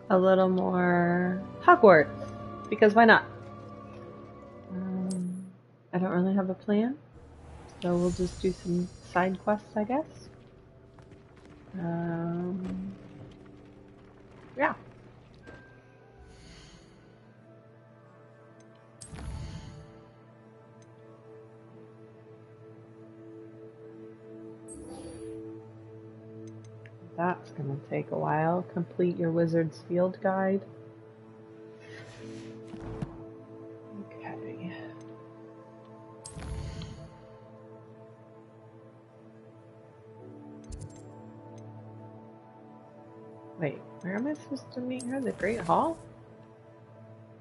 a little more Hogwarts, because why not? I don't really have a plan, so we'll just do some side quests, I guess. Yeah. That's going to take a while. Complete your wizard's field guide. Okay. Wait, where am I supposed to meet her? The Great Hall?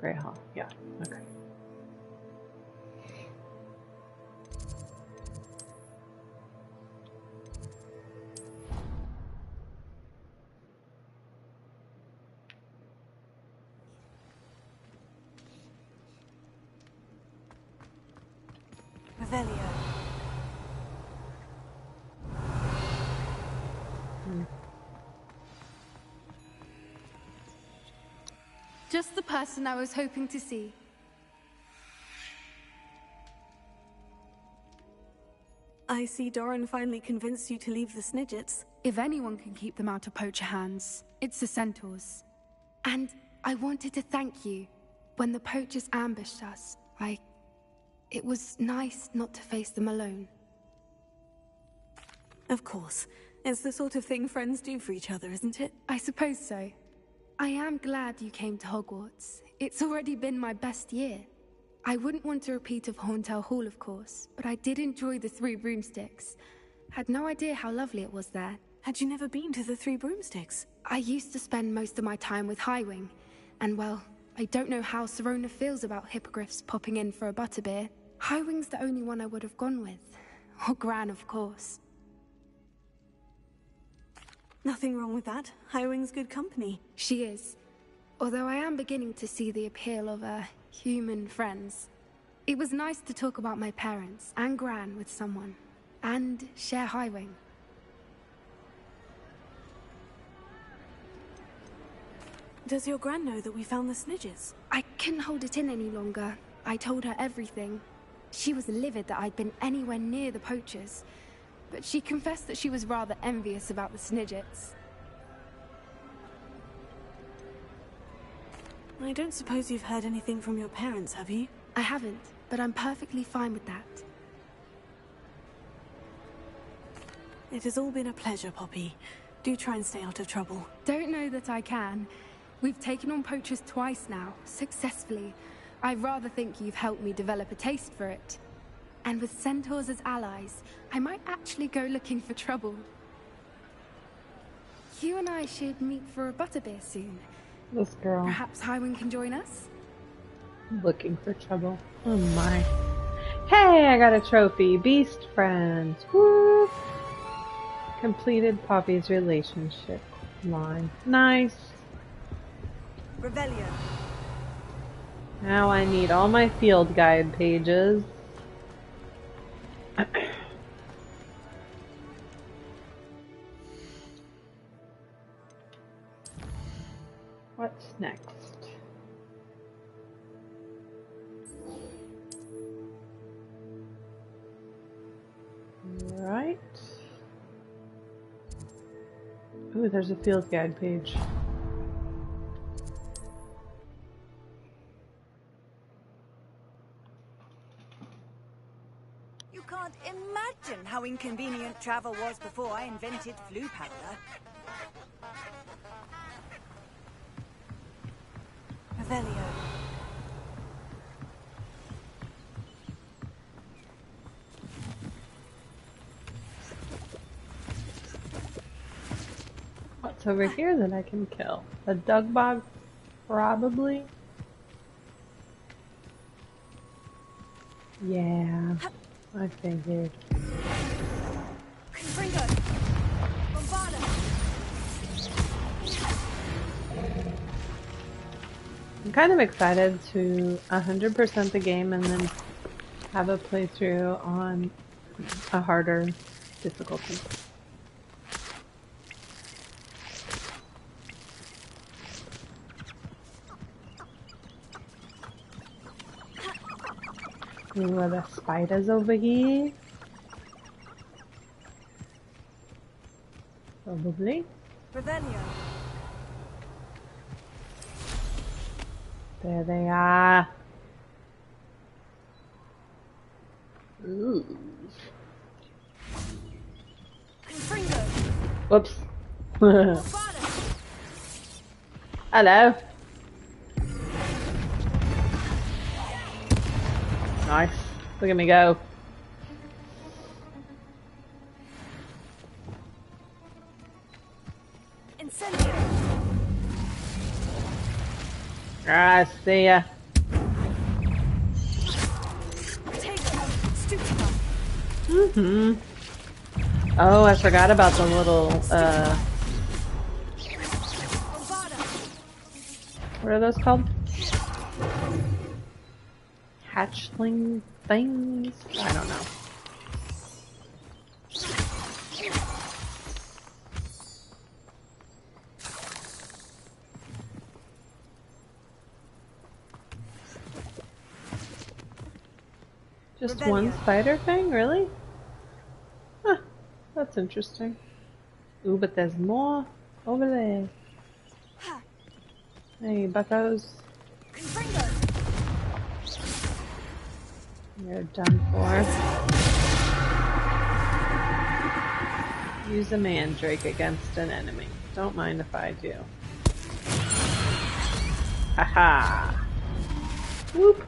Great Hall, yeah, okay. Revelio. Just the person I was hoping to see. I see Doran finally convinced you to leave the Snidgets. If anyone can keep them out of poacher hands, it's the centaurs. And I wanted to thank you. When the poachers ambushed us, it was nice not to face them alone. Of course. It's the sort of thing friends do for each other, isn't it? I suppose so. I am glad you came to Hogwarts. It's already been my best year. I wouldn't want a repeat of Horntail Hall, of course, but I did enjoy the Three Broomsticks. Had no idea how lovely it was there. Had you never been to the Three Broomsticks? I used to spend most of my time with Highwing, and well, I don't know how Serona feels about hippogriffs popping in for a butterbeer. Highwing's the only one I would have gone with. Or Gran, of course. Nothing wrong with that. Highwing's good company. She is. Although I am beginning to see the appeal of, human friends. It was nice to talk about my parents and Gran with someone. And share Highwing. Does your Gran know that we found the Snidgets? I couldn't hold it in any longer. I told her everything. She was livid that I'd been anywhere near the poachers. But she confessed that she was rather envious about the Snidgets. I don't suppose you've heard anything from your parents, have you? I haven't, but I'm perfectly fine with that. It has all been a pleasure, Poppy. Do try and stay out of trouble. Don't know that I can. We've taken on poachers twice now, successfully. I rather think you've helped me develop a taste for it. And with centaurs as allies, I might actually go looking for trouble. You and I should meet for a butterbeer soon. This girl. Perhaps Highwing can join us? Looking for trouble. Oh my. Hey, I got a trophy. Beast friends. Woo! Completed Poppy's relationship line. Nice. Revelio. Now I need all my field guide pages. What's next? Right. Ooh, there's a field guide page. You can't imagine how inconvenient travel was before I invented flu powder. Revelio. What's over here that I can kill? A dug bog? Probably. Yeah, I figured. Confringo! Bombarda! I'm kind of excited to 100% the game and then have a playthrough on a harder difficulty. Ooh, are the spiders over here? Probably. Revelio. There they are. Ooh. Confringo. Whoops. Barbada. Hello. Nice. Look at me go. Incendio. I see ya. Tego. Stupefy. Mm-hmm. Oh, I forgot about the little, Barbada. what are those called? Hatchling things? I don't know. Just one Revelio. spider thing? Really? Huh. That's interesting. Ooh, but there's more over there. Ha. Hey, buckos. Confringo. You're done for. Use a mandrake against an enemy. Don't mind if I do. Haha! Whoop!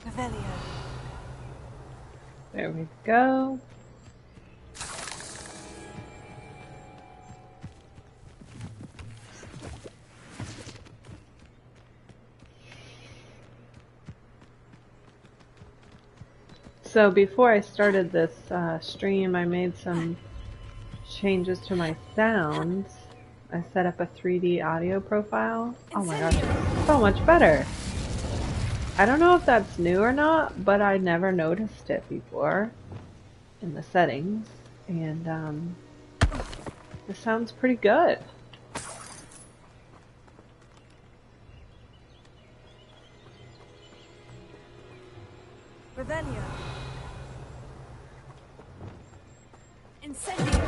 Revelio. There we go. So before I started this stream, I made some changes to my sounds. I set up a 3D audio profile. Oh my gosh, it's so much better. I don't know if that's new or not, but I never noticed it before in the settings. And it sounds pretty good. Revelio. Incendio.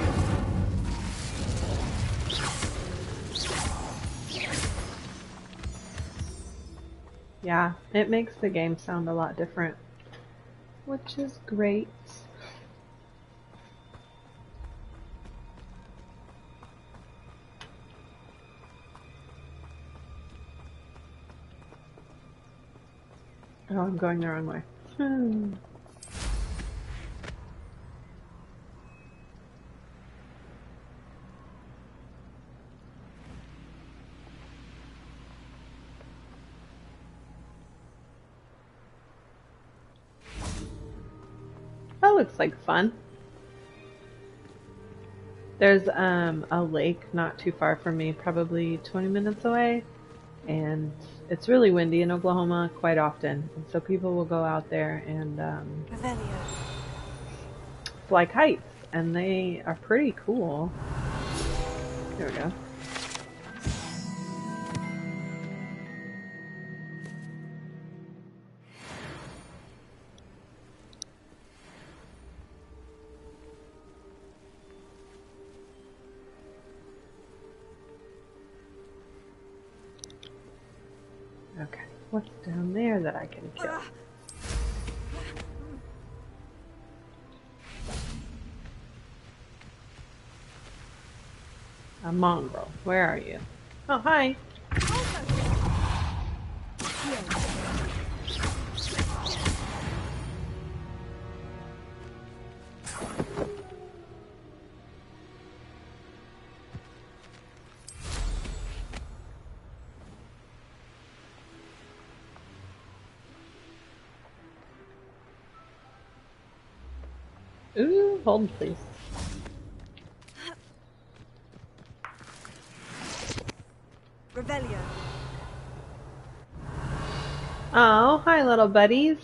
Yeah, it makes the game sound a lot different, which is great. Oh, I'm going the wrong way. That looks like fun. There's a lake not too far from me, probably 20 minutes away, and it's really windy in Oklahoma quite often, and so people will go out there and Revelio. fly kites, and they are pretty cool. There we go. Okay, what's down there that I can kill? A mongrel. Where are you? Oh, hi. Ooh, hold please. Revelio. Oh, hi little buddies.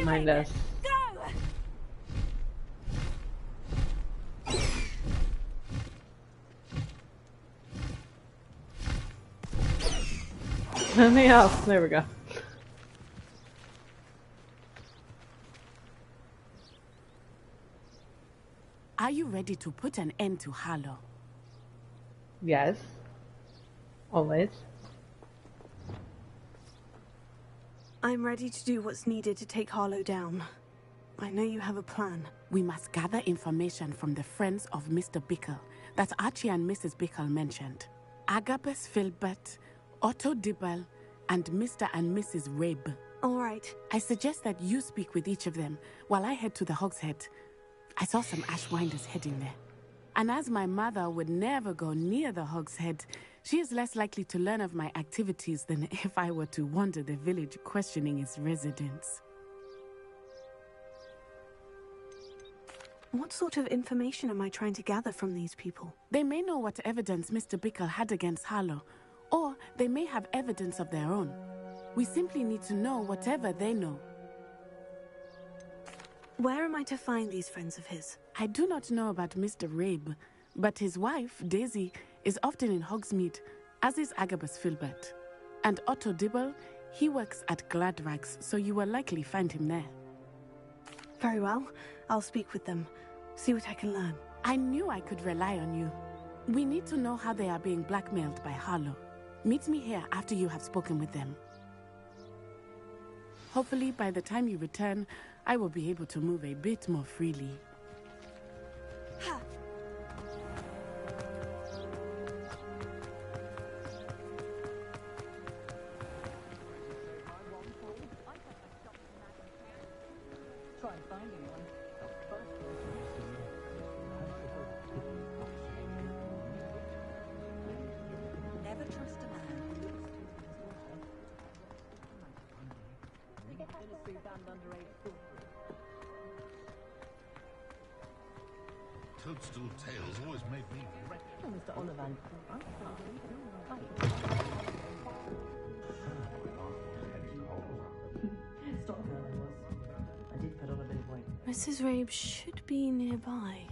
Don't mind us. Nothing else. There we go. Are you ready to put an end to Harlow? Yes. Always. I'm ready to do what's needed to take Harlow down. I know you have a plan. We must gather information from the friends of Mr. Bickle that Archie and Mrs. Bickle mentioned. Agabus Filbert, Otto Dibble, and Mr. and Mrs. Rabe. All right. I suggest that you speak with each of them while I head to the Hogshead. I saw some Ashwinders heading there. And as my mother would never go near the Hogshead, she is less likely to learn of my activities than if I were to wander the village questioning its residents. What sort of information am I trying to gather from these people? They may know what evidence Mr. Bickle had against Harlow, or they may have evidence of their own. We simply need to know whatever they know. Where am I to find these friends of his? I do not know about Mr. Rabe, but his wife, Daisy, is often in Hogsmeade, as is Agabus Filbert. And Otto Dibble, he works at Gladrags, so you will likely find him there. Very well. I'll speak with them. See what I can learn. I knew I could rely on you. We need to know how they are being blackmailed by Harlow. Meet me here after you have spoken with them. Hopefully, by the time you return, I will be able to move a bit more freely. Ha! Never trust a man. Toadstool tales always made me Mr. Olivan. I did put on a bit of weight. Mrs. Rabe should be nearby.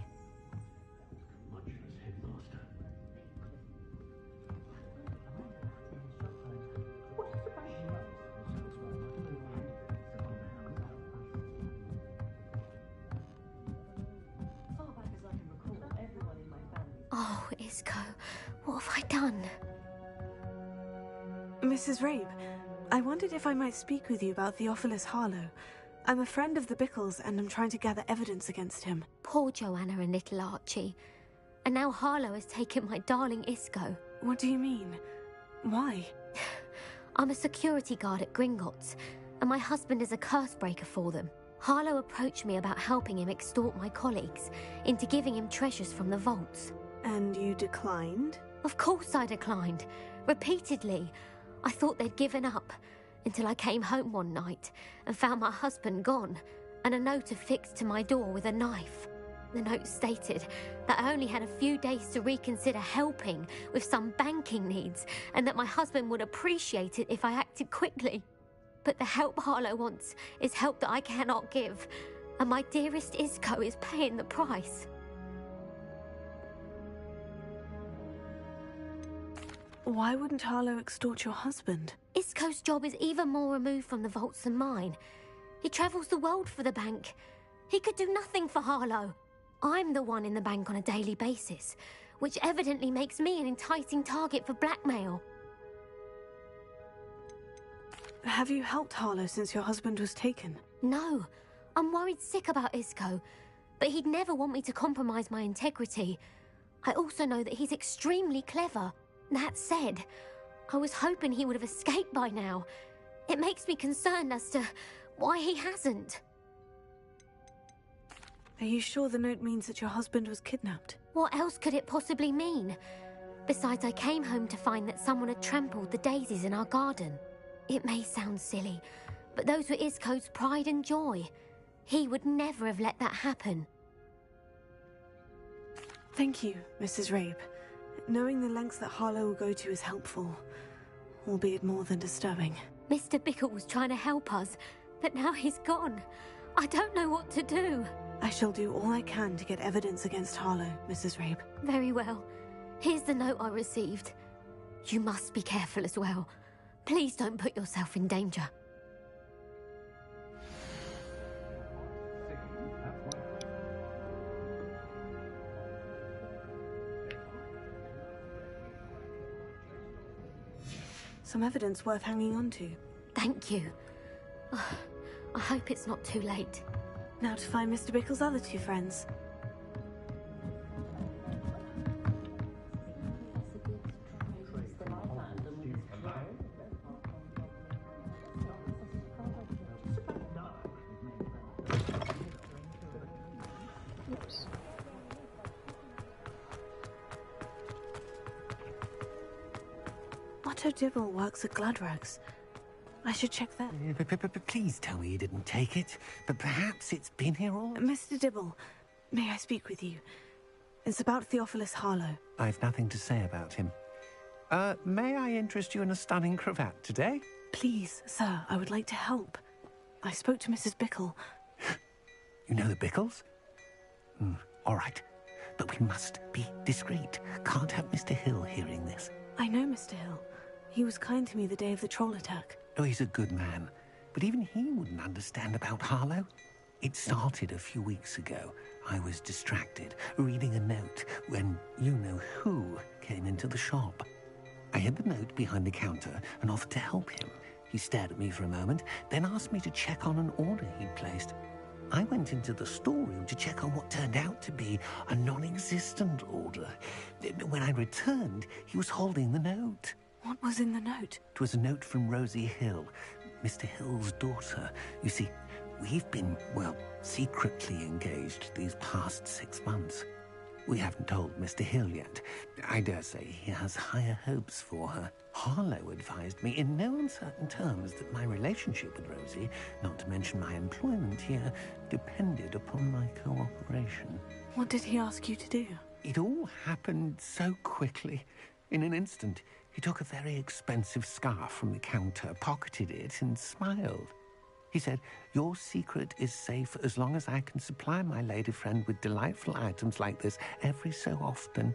Oh, Isco, what have I done? Mrs. Rabe, I wondered if I might speak with you about Theophilus Harlow. I'm a friend of the Bickles and I'm trying to gather evidence against him. Poor Joanna and little Archie. And now Harlow has taken my darling Isco. What do you mean? Why? I'm a security guard at Gringotts, and my husband is a curse breaker for them. Harlow approached me about helping him extort my colleagues into giving him treasures from the vaults. And you declined? Of course I declined. Repeatedly. I thought they'd given up, until I came home one night and found my husband gone, and a note affixed to my door with a knife. The note stated that I only had a few days to reconsider helping with some banking needs, and that my husband would appreciate it if I acted quickly. But the help Harlow wants is help that I cannot give, and my dearest Isco is paying the price. Why wouldn't Harlow extort your husband? Isco's job is even more removed from the vaults than mine. He travels the world for the bank. He could do nothing for Harlow. I'm the one in the bank on a daily basis, which evidently makes me an enticing target for blackmail. Have you helped Harlow since your husband was taken? No, I'm worried sick about Isco, but he'd never want me to compromise my integrity. I also know that he's extremely clever. That said, I was hoping he would have escaped by now. It makes me concerned as to why he hasn't. Are you sure the note means that your husband was kidnapped? What else could it possibly mean? Besides, I came home to find that someone had trampled the daisies in our garden. It may sound silly, but those were Isco's pride and joy. He would never have let that happen. Thank you, Mrs. Rabe. Knowing the lengths that Harlow will go to is helpful, albeit more than disturbing. Mr. Bickle was trying to help us, But now he's gone. I don't know what to do. I shall do all I can to get evidence against Harlow, Mrs. Rabe. Very well. Here's the note I received. You must be careful as well. Please don't put yourself in danger. Some evidence worth hanging on to. Thank you. I hope it's not too late. Now to find Mr. Bickle's other two friends. Oops. Otto Dibble works at Gladrags. I should check that. Please tell me you didn't take it. But perhaps it's been here all... Mr. Dibble, may I speak with you? It's about Theophilus Harlow. I've nothing to say about him. May I interest you in a stunning cravat today? Please, sir, I would like to help. I spoke to Mrs. Bickle. You know the Bickles? All right. But we must be discreet. Can't have Mr. Hill hearing this. I know Mr. Hill. He was kind to me the day of the troll attack. Oh, he's a good man. But even he wouldn't understand about Harlow. It started a few weeks ago. I was distracted, reading a note, when you-know-who came into the shop. I hid the note behind the counter and offered to help him. He stared at me for a moment, then asked me to check on an order he'd placed. I went into the storeroom to check on what turned out to be a non-existent order. When I returned, he was holding the note. What was in the note? It was a note from Rosie Hill, Mr. Hill's daughter. You see, we've been, well, secretly engaged these past 6 months. We haven't told Mr. Hill yet. I dare say he has higher hopes for her. Harlow advised me in no uncertain terms that my relationship with Rosie, not to mention my employment here, depended upon my cooperation. What did he ask you to do? It all happened so quickly. In an instant, he took a very expensive scarf from the counter, pocketed it, and smiled. He said, "Your secret is safe as long as I can supply my lady friend with delightful items like this every so often."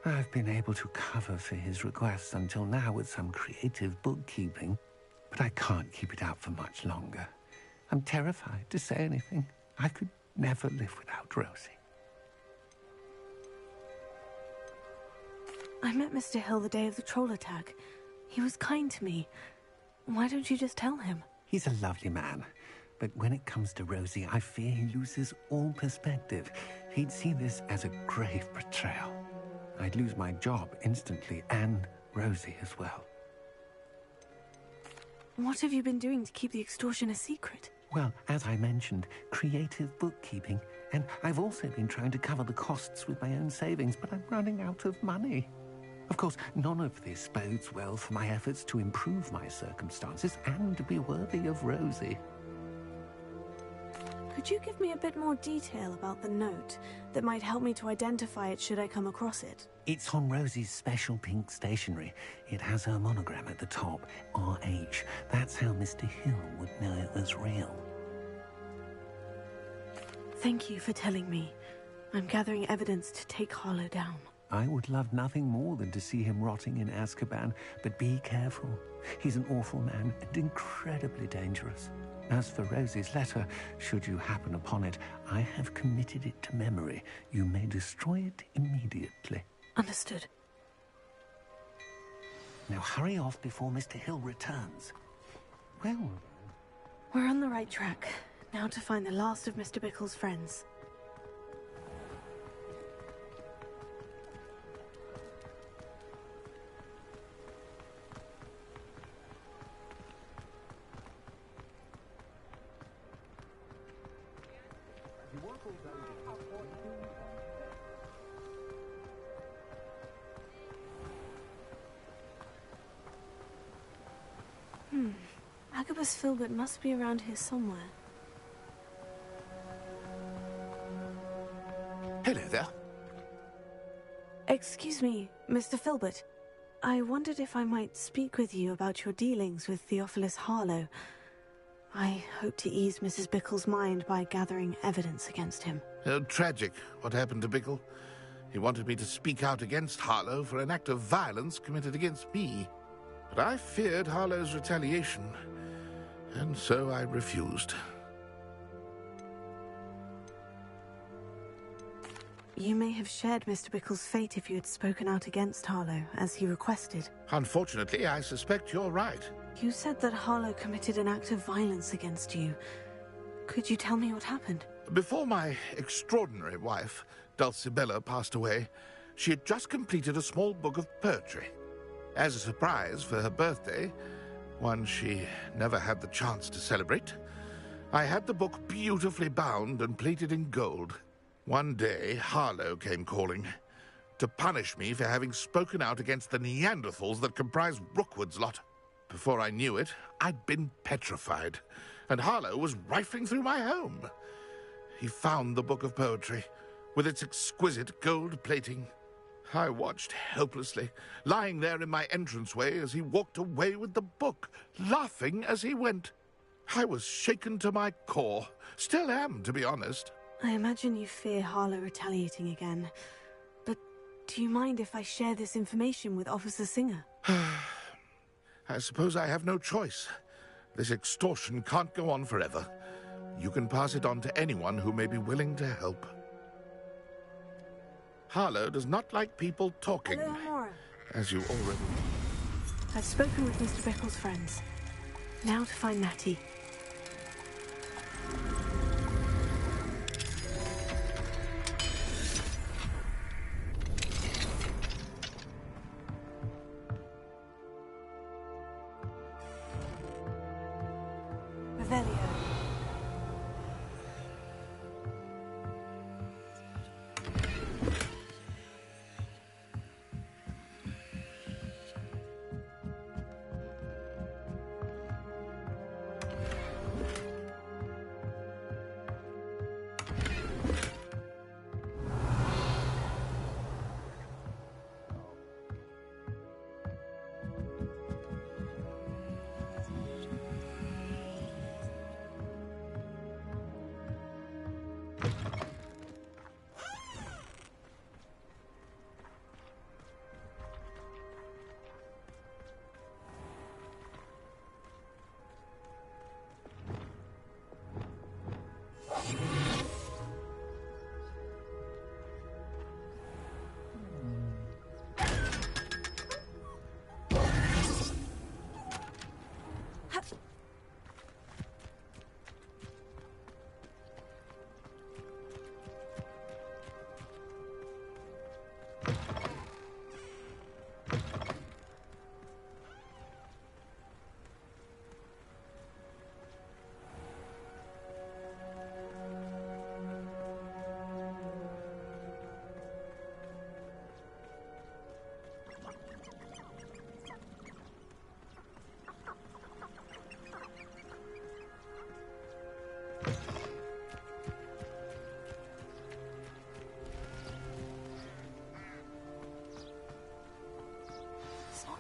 I've been able to cover for his requests until now with some creative bookkeeping, but I can't keep it out for much longer. I'm terrified to say anything. I could never live without Rosie. I met Mr. Hill the day of the troll attack. He was kind to me. Why don't you just tell him? He's a lovely man, but when it comes to Rosie, I fear he loses all perspective. He'd see this as a grave betrayal. I'd lose my job instantly, and Rosie as well. What have you been doing to keep the extortion a secret? Well, as I mentioned, creative bookkeeping, and I've also been trying to cover the costs with my own savings, but I'm running out of money. Of course, none of this bodes well for my efforts to improve my circumstances and to be worthy of Rosie. Could you give me a bit more detail about the note that might help me to identify it should I come across it? It's on Rosie's special pink stationery. It has her monogram at the top, RH. That's how Mr. Hill would know it was real. Thank you for telling me. I'm gathering evidence to take Harlow down. I would love nothing more than to see him rotting in Azkaban, but be careful. He's an awful man and incredibly dangerous. As for Rosie's letter, should you happen upon it, I have committed it to memory. You may destroy it immediately. Understood. Now hurry off before Mr. Hill returns. Well, We're on the right track. Now to find the last of Mr. Bickle's friends. Agabus Filbert must be around here somewhere. Hello there. Excuse me, Mr. Filbert. I wondered if I might speak with you about your dealings with Theophilus Harlow. I hope to ease Mrs. Bickle's mind by gathering evidence against him. Tragic, what happened to Bickle. He wanted me to speak out against Harlow for an act of violence committed against me. But I feared Harlow's retaliation, and so I refused. You may have shared Mr. Bickle's fate if you had spoken out against Harlow, as he requested. Unfortunately, I suspect you're right. You said that Harlow committed an act of violence against you. Could you tell me what happened? Before my extraordinary wife, Dulcibella, passed away, she had just completed a small book of poetry. As a surprise for her birthday, one she never had the chance to celebrate, I had the book beautifully bound and plated in gold. One day, Harlow came calling to punish me for having spoken out against the Neanderthals that comprise Rookwood's lot. Before I knew it, I'd been petrified, and Harlow was rifling through my home. He found the book of poetry, with its exquisite gold plating. I watched helplessly, lying there in my entranceway as he walked away with the book, laughing as he went. I was shaken to my core. Still am, to be honest. I imagine you fear Harlow retaliating again. But do you mind if I share this information with Officer Singer? I suppose I have no choice. This extortion can't go on forever. You can pass it on to anyone who may be willing to help. Harlow does not like people talking. Hello, Amora. As you already... I've spoken with Mr. Bickle's friends. Now to find Natty. Revelio.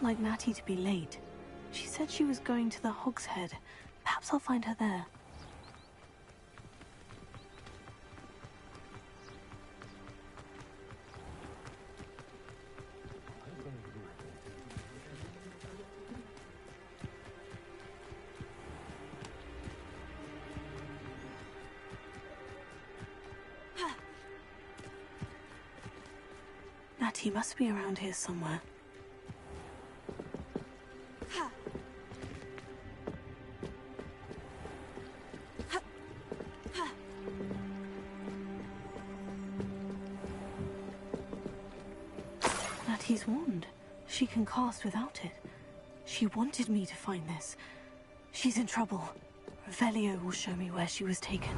Like Natty to be late. She said she was going to the Hog's Head. Perhaps I'll find her there. Natty must be around here somewhere. Natty's wand. She can cast without it. She wanted me to find this. She's in trouble. Revelio will show me where she was taken.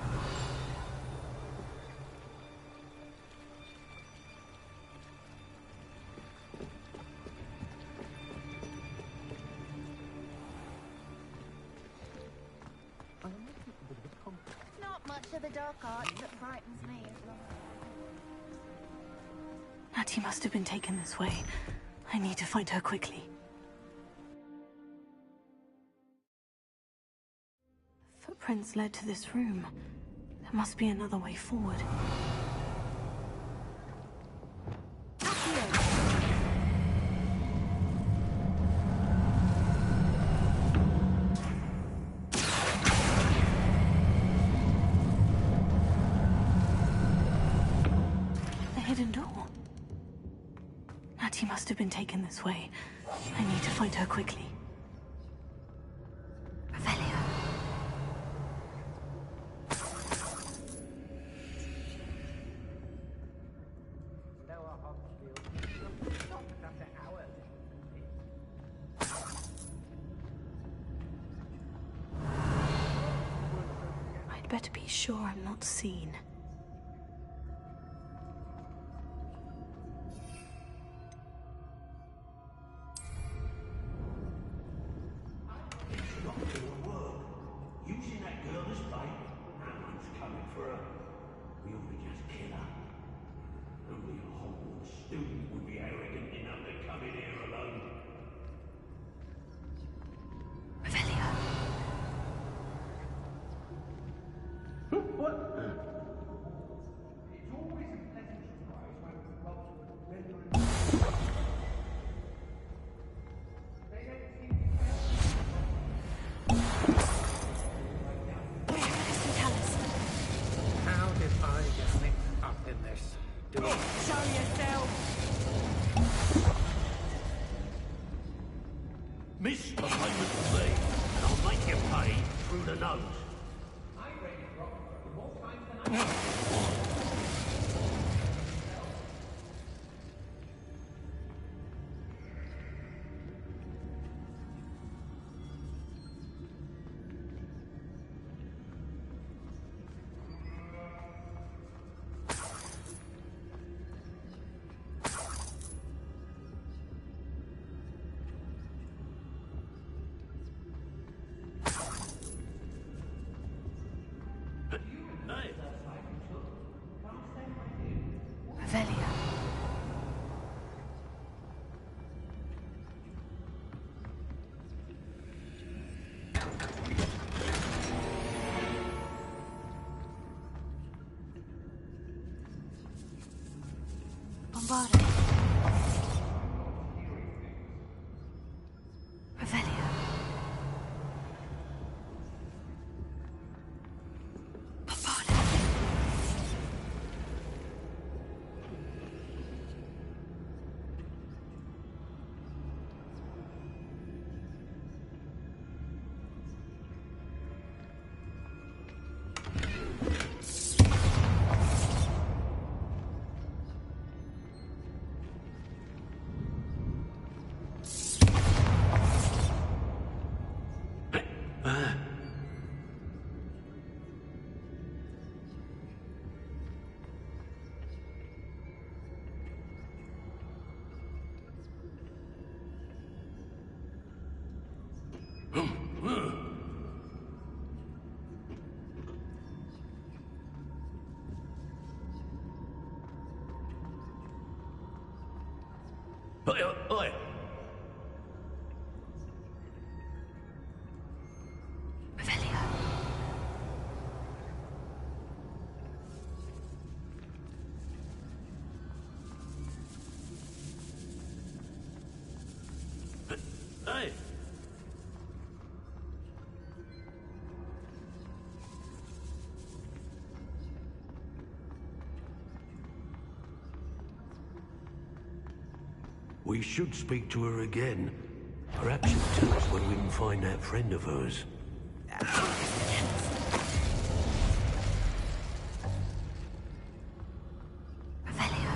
Not much of the dark arts that frightens me as long. Natty must have been taken this way. I need to find her quickly. footprints led to this room. There must be another way forward. The hidden door. Natty must have been taken this way. I need to find her quickly. I'd better be sure I'm not seen. Using that girl as bait? No one's coming for her. We ought to just kill her. Only a Hogwarts student would be arrogant enough to come in here alone. Revelio. What? It's always a pleasant surprise when they don't seem How did I get mixed up in this? Show yourself! Miss, a favour for me, and I'll make you pay through the nose. I read it wrong more times than I Revelio. Bombardo. Revelio. Bombardo. Oi! Revelio. Hey! We should speak to her again. Perhaps she'll tell us when we can find that friend of hers. Revelio.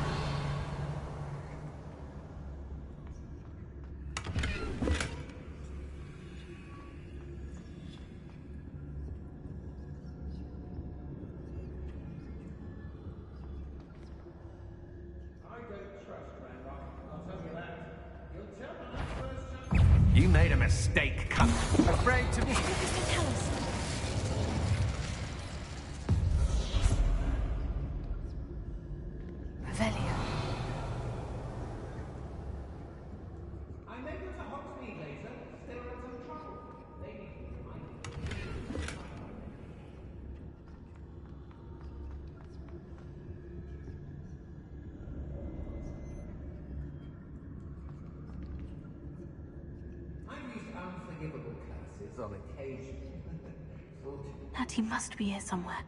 You made a mistake, cunt. Afraid to... Tell us. Revelio. I know there's a Hogsmeade laser still in some trouble. They need to be reminded. unforgivable curses on occasion. Natty must be here somewhere.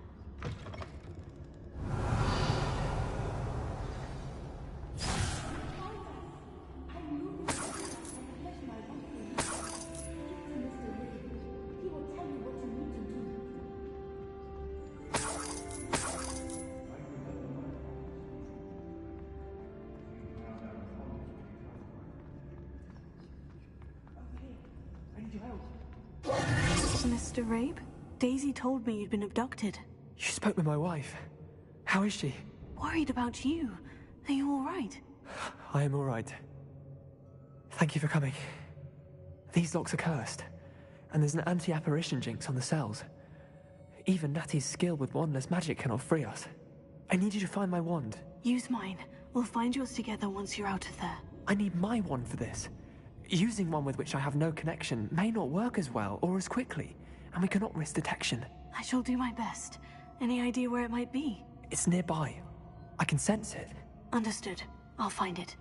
Mr. Rabe? Daisy told me you'd been abducted. You spoke with my wife. How is she? Worried about you. Are you all right? I am all right. Thank you for coming. These locks are cursed, and there's an anti-apparition jinx on the cells. Even Natty's skill with wandless magic cannot free us. I need you to find my wand. Use mine. We'll find yours together once you're out of there. I need my wand for this. Using one with which I have no connection may not work as well or as quickly, and we cannot risk detection. I shall do my best. Any idea where it might be? It's nearby. I can sense it. Understood. I'll find it.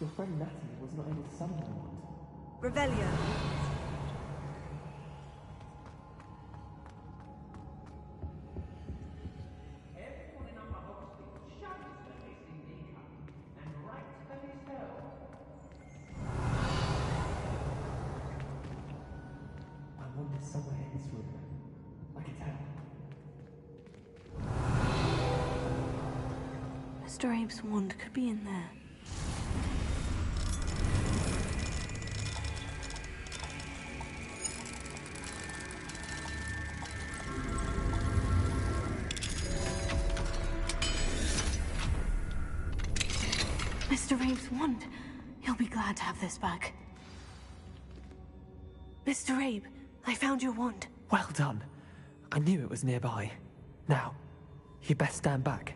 Your friend Natty was not able to summon my wand. Revelio. Everyone in our hospital shouts when they see me coming, and rightfully so. My wand is somewhere in this room. I can tell. Mr. Abe's wand could be in there. Mr. Abe's wand. He'll be glad to have this back. Mr. Abe, I found your wand. Well done. I knew it was nearby. Now, you best stand back.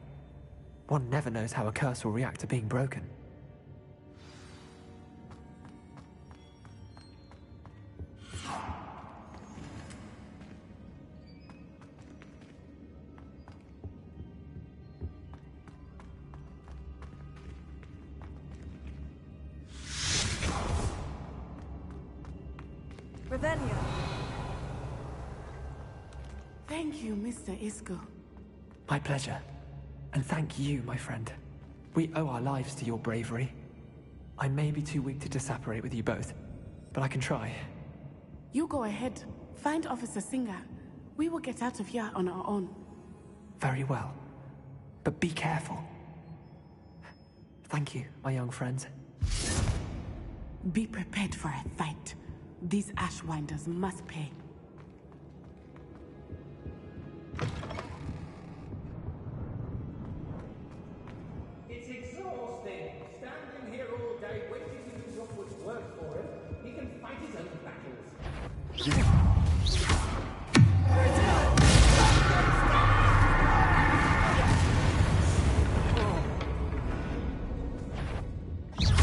One never knows how a curse will react to being broken. Revelio. Thank you, Mr. Isco. My pleasure. And thank you, my friend. We owe our lives to your bravery. I may be too weak to disapparate with you both, but I can try. You go ahead. Find Officer Singer. We will get out of here on our own. Very well. But be careful. Thank you, my young friends. Be prepared for a fight. These Ashwinders must pay. It's exhausting. Standing here all day waiting to use Rockwood's word for him. He can fight his own battles.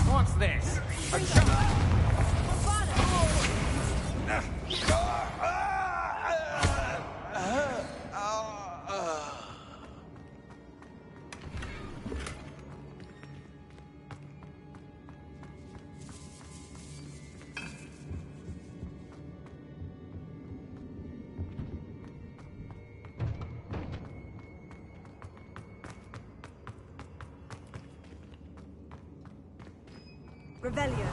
What's this? Revelio.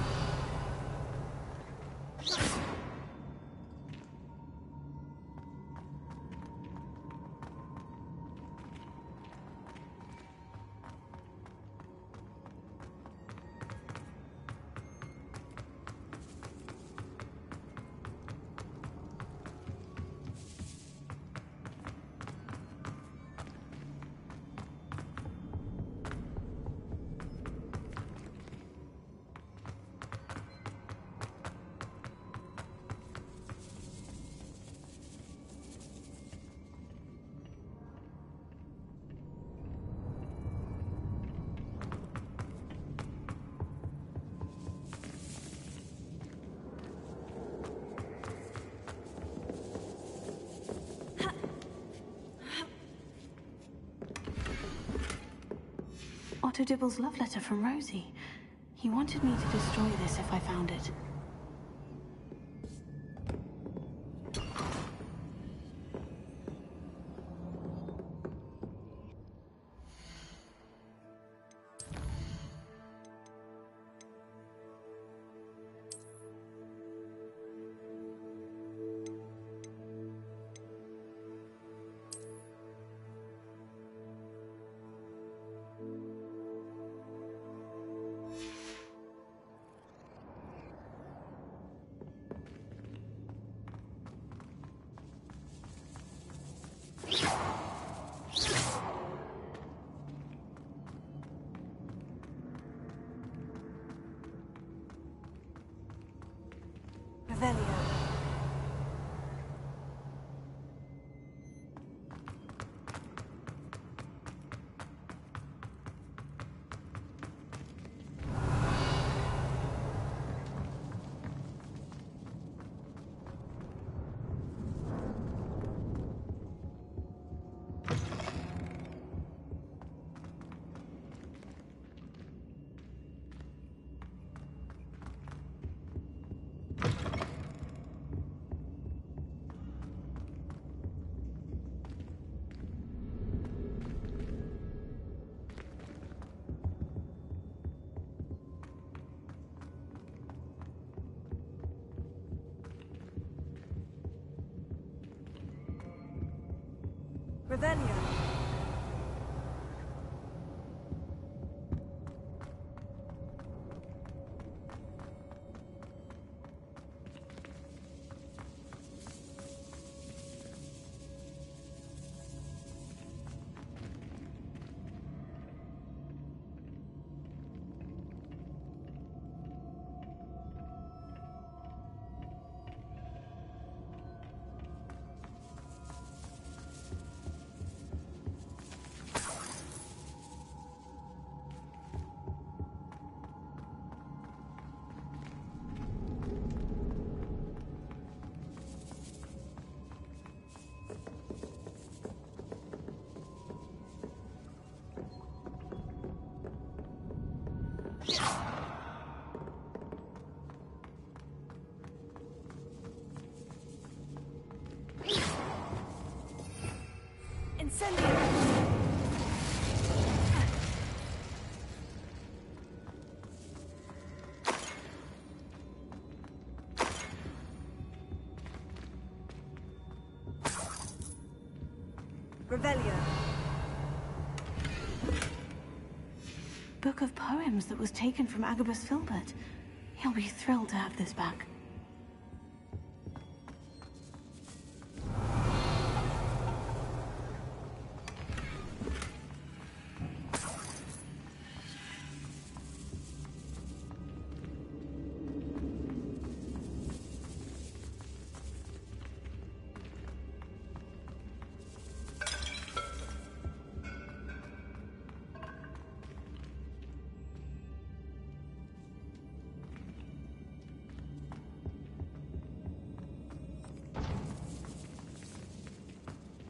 Otto Dibble's love letter from Rosie. He wanted me to destroy this if I found it. Revelio. Revelio. Incendio! Revelio. Book of poems that was taken from Agabus Filbert. He'll be thrilled to have this back.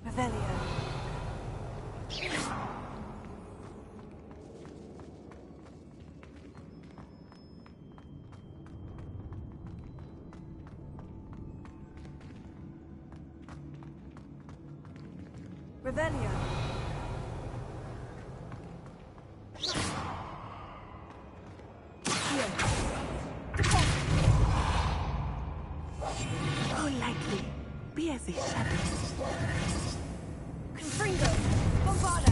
Revelio. Revelio. Go lightly. Be as a shadow. Confringo. Bombarda.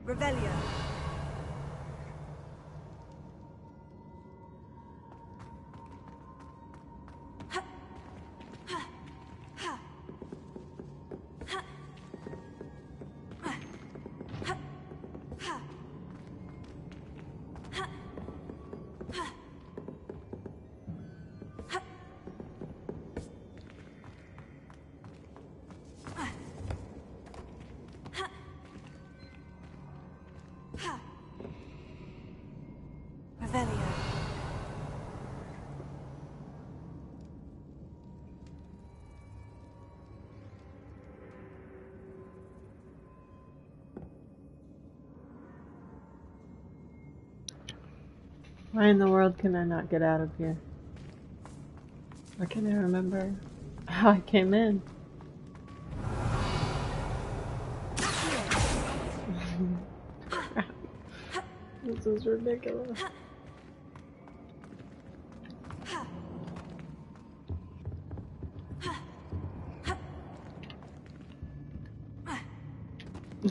Revelio. Revelio. Why in the world can I not get out of here? Why can't I remember how I came in? Crap. This is ridiculous.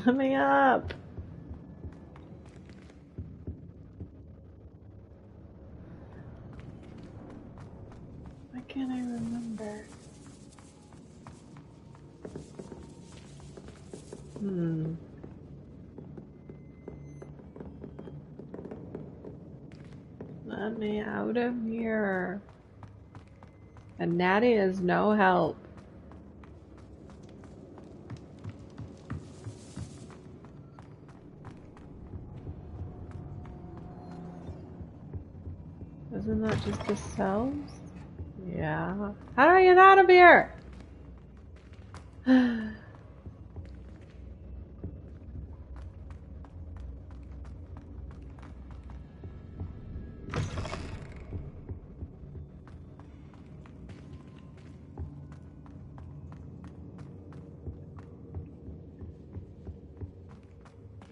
Let me up! remember. Let me out of here. And Natty is no help. Isn't that just the cells? Yeah. How do I get out of here?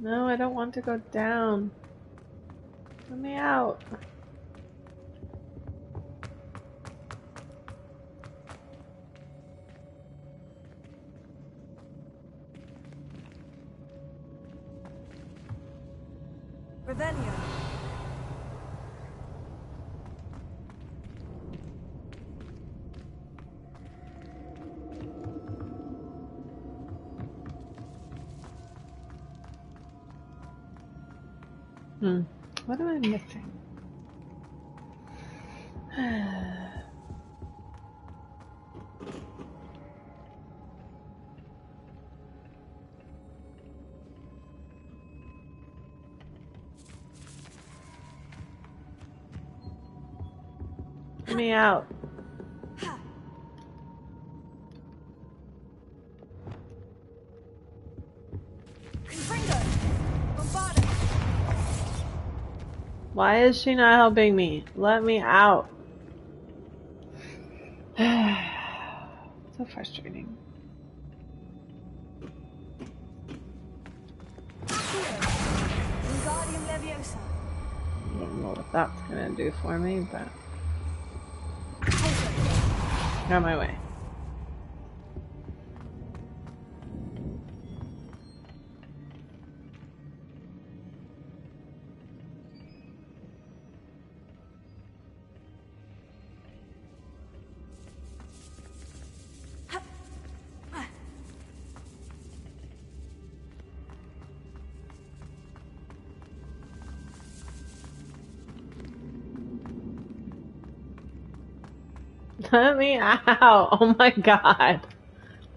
No, I don't want to go down. Let me out. Revelio. What am I missing? Let me out. Why is she not helping me? Let me out. So frustrating. I don't know what that's gonna do for me, but get out of my way. Let me out! Oh my god.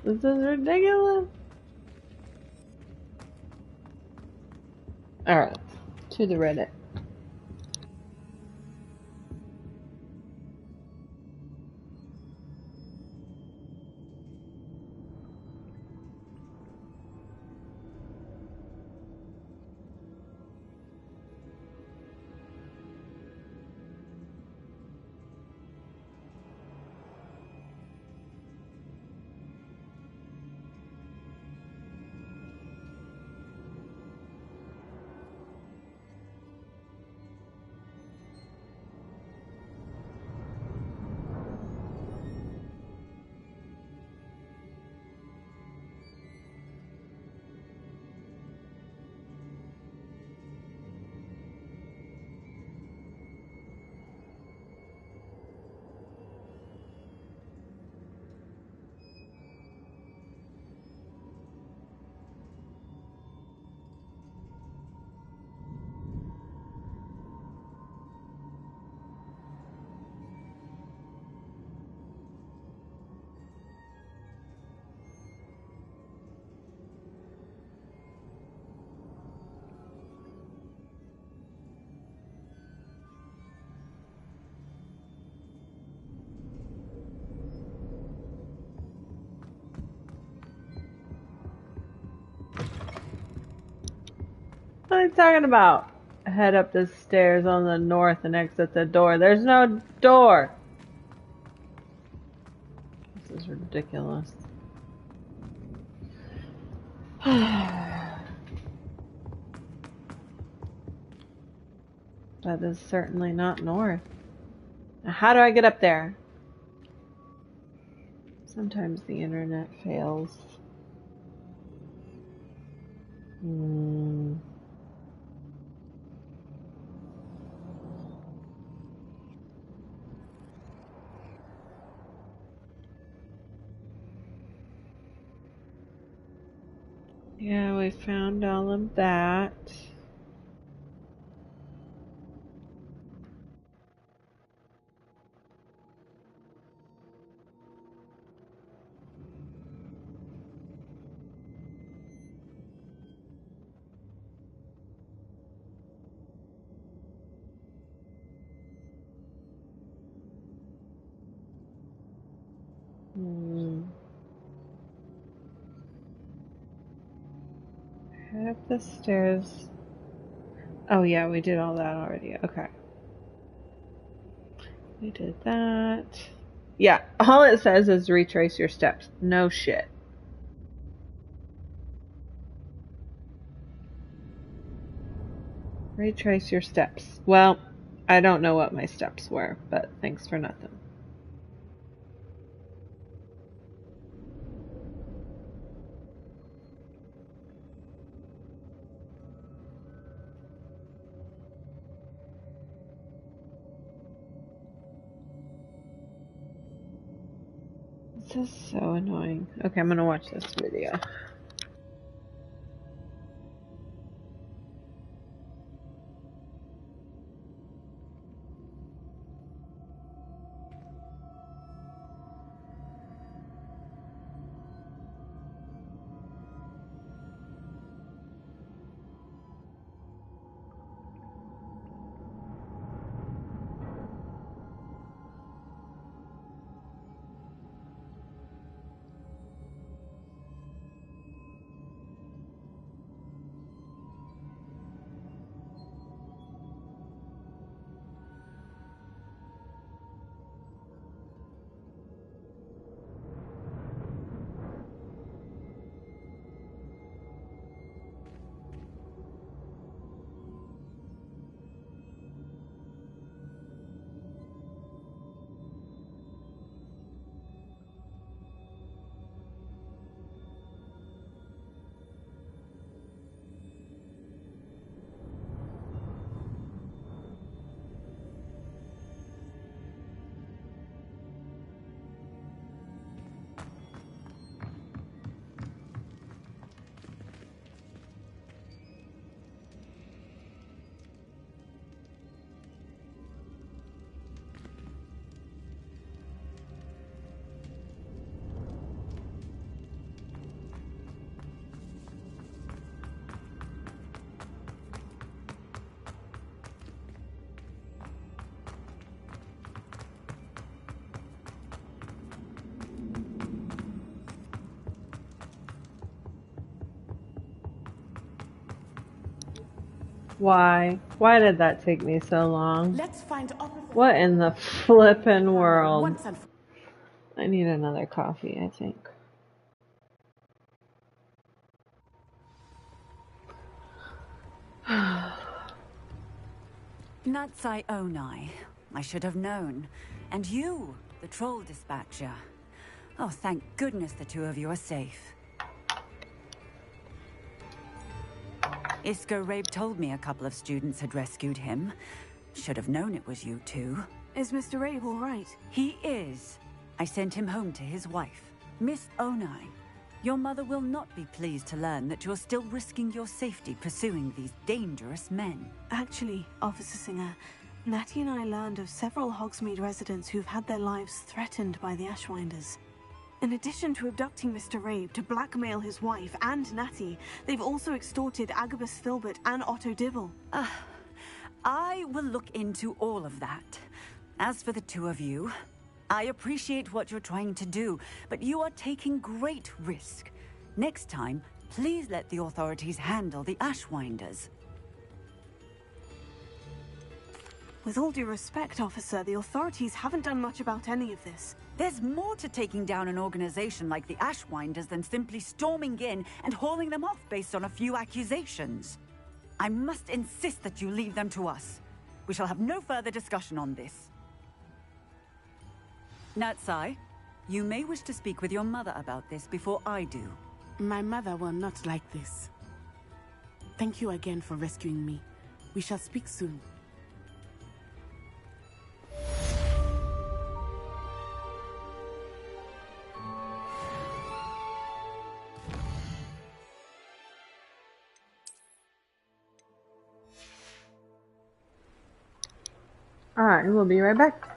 This is ridiculous. Alright, to the Reddit. What are you talking about? Head up the stairs on the north and exit the door. There's no door! This is ridiculous. That is certainly not north. Now, how do I get up there? Sometimes the internet fails. Yeah, we found all of that. Head up the stairs. Oh yeah, we did all that already. Okay. We did that. Yeah, all it says is retrace your steps. No shit. Retrace your steps. Well, I don't know what my steps were, but thanks for nothing. This is so annoying. Okay, I'm gonna watch this video. Why? Why did that take me so long? Let's find What in the flippin' world? I need another coffee, I think. Natsai Onai. I should have known. And you, the troll dispatcher. Oh, thank goodness the two of you are safe. Isco Rabe told me a couple of students had rescued him. Should have known it was you two. Is Mr. Rabe all right? He is. I sent him home to his wife. Miss Onai, your mother will not be pleased to learn that you're still risking your safety pursuing these dangerous men. Actually, Officer Singer, Natty and I learned of several Hogsmeade residents who've had their lives threatened by the Ashwinders. In addition to abducting Mr. Rabe to blackmail his wife and Natty, they've also extorted Agabus Filbert and Otto Dibble. I will look into all of that. As for the two of you, I appreciate what you're trying to do, but you are taking great risk. Next time, please let the authorities handle the Ashwinders. With all due respect, officer, the authorities haven't done much about any of this. There's more to taking down an organization like the Ashwinders than simply storming in and hauling them off based on a few accusations. I must insist that you leave them to us. We shall have no further discussion on this. Natsai, you may wish to speak with your mother about this before I do. My mother will not like this. Thank you again for rescuing me. We shall speak soon. Alright, we'll be right back.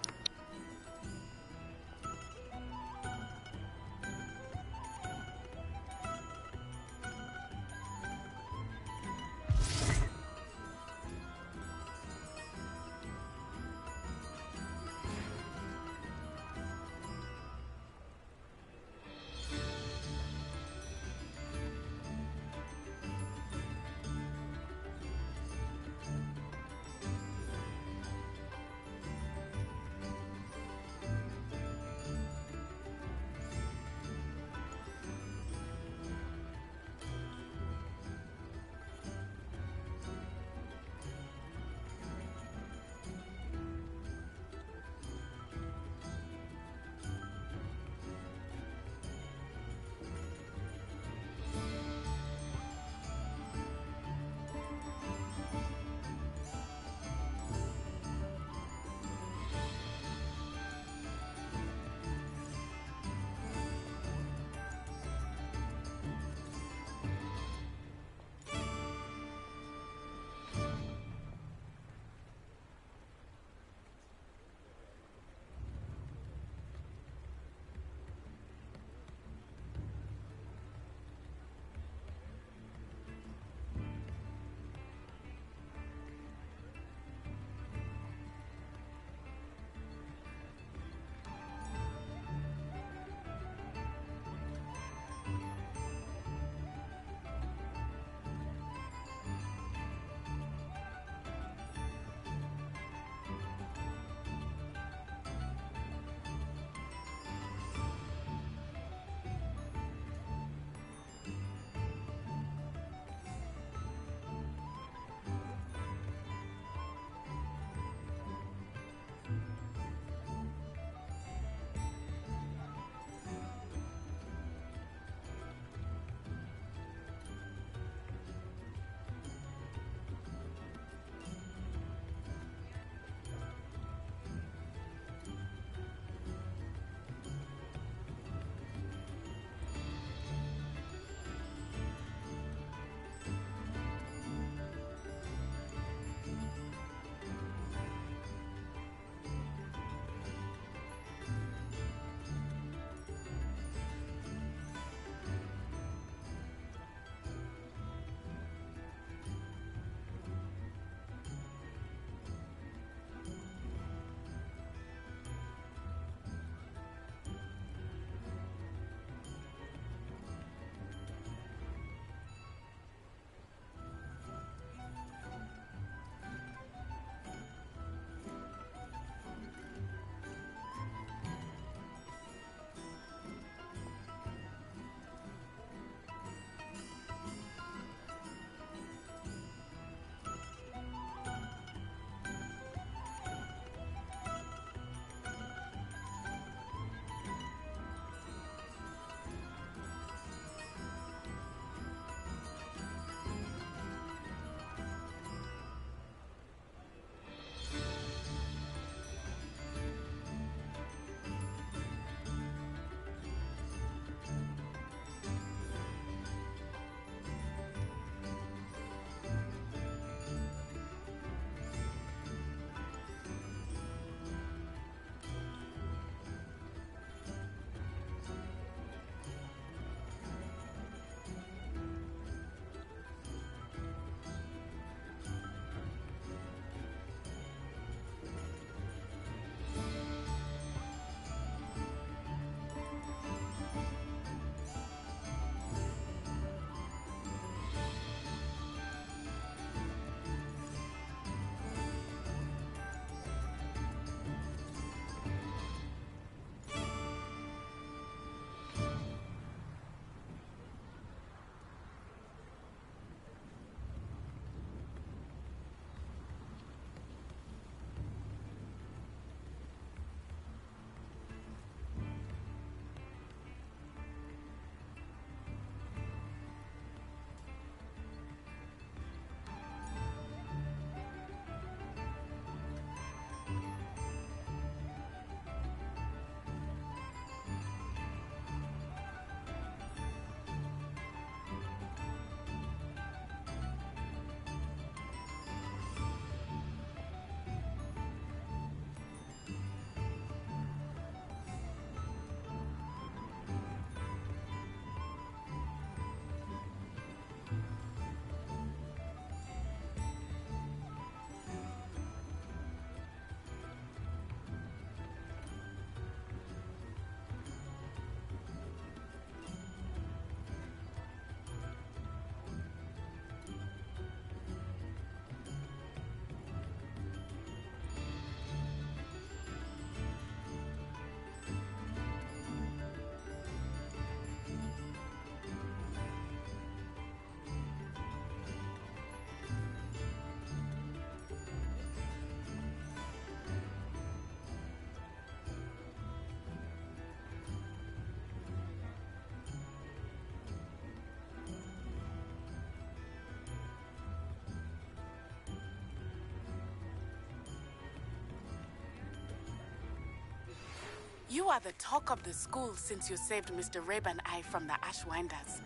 You are the talk of the school since you saved Mr. Rabe and I from the Ashwinders.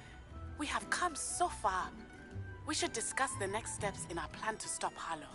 We have come so far. We should discuss the next steps in our plan to stop Harlow.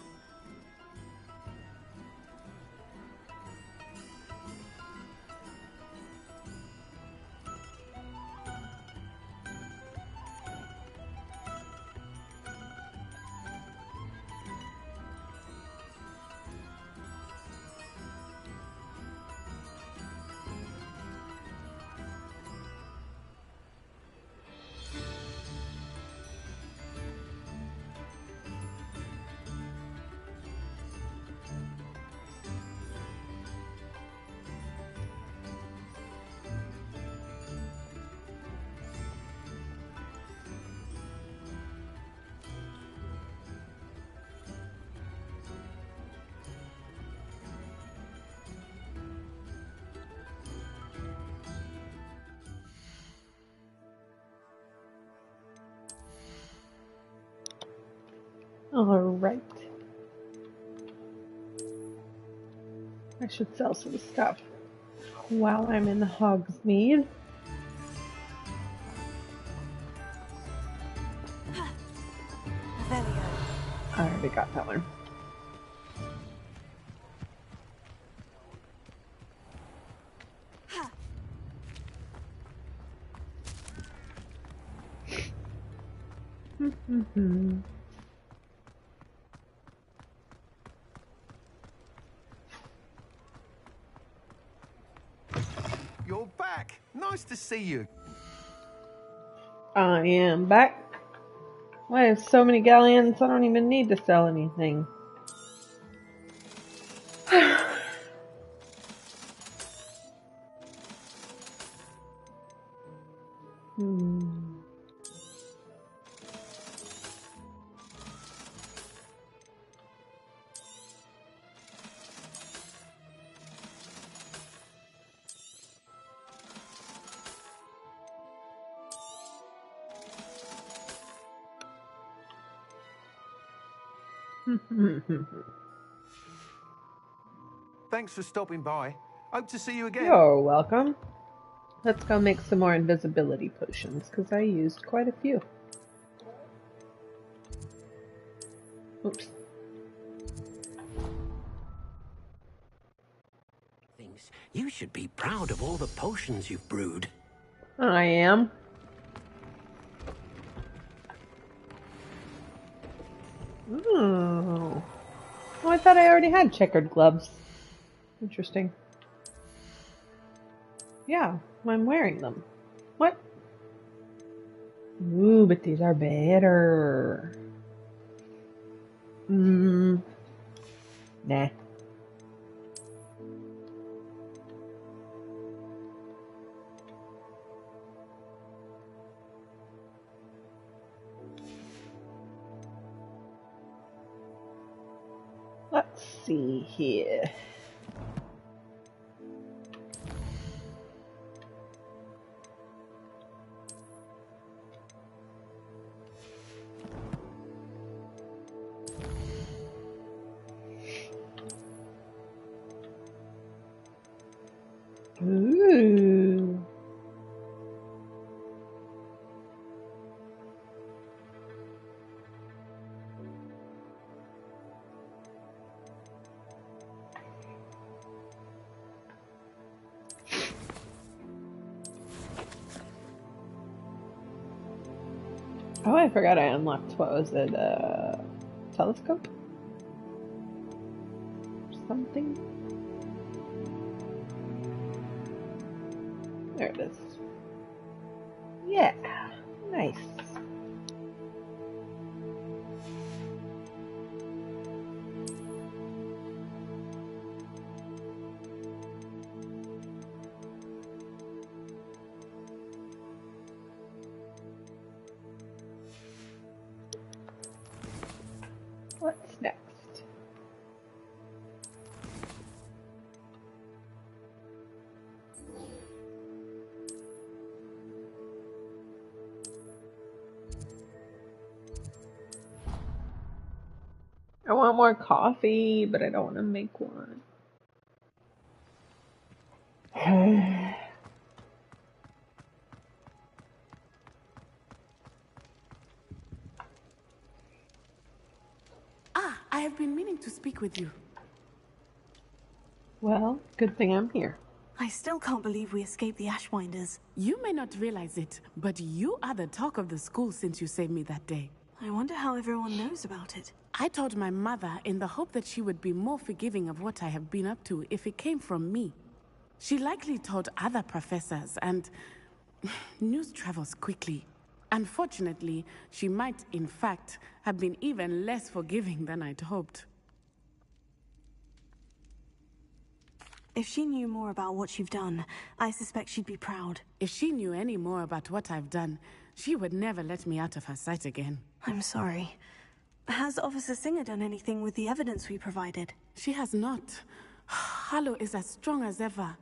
Alright. I should sell some stuff while I'm in Hogsmeade. There we go. I already got that one. You're back. Nice to see you. I am back. I have so many galleons, I don't even need to sell anything. Thanks for stopping by. Hope to see you again. You're welcome. Let's go make some more invisibility potions, because I used quite a few. Oops. You should be proud of all the potions you've brewed. I am. Oh. Oh, I thought I already had checkered gloves. Interesting. Yeah, I'm wearing them. What? Ooh, but these are better. Nah. Let's see here. Ooh. Oh, I forgot I unlocked, what was it, telescope? Something? There it is. Yeah, nice. What's next? I want more coffee, but I don't want to make one. have been meaning to speak with you. Well, good thing I'm here. I still can't believe we escaped the Ashwinders. You may not realize it, but you are the talk of the school since you saved me that day. I wonder how everyone knows about it. I told my mother in the hope that she would be more forgiving of what I have been up to if it came from me. She likely told other professors, and news travels quickly. Unfortunately, she might, in fact, have been even less forgiving than I'd hoped. If she knew more about what you've done, I suspect she'd be proud. If she knew any more about what I've done, she would never let me out of her sight again. I'm sorry. Has Officer Singer done anything with the evidence we provided? She has not. Harlow is as strong as ever.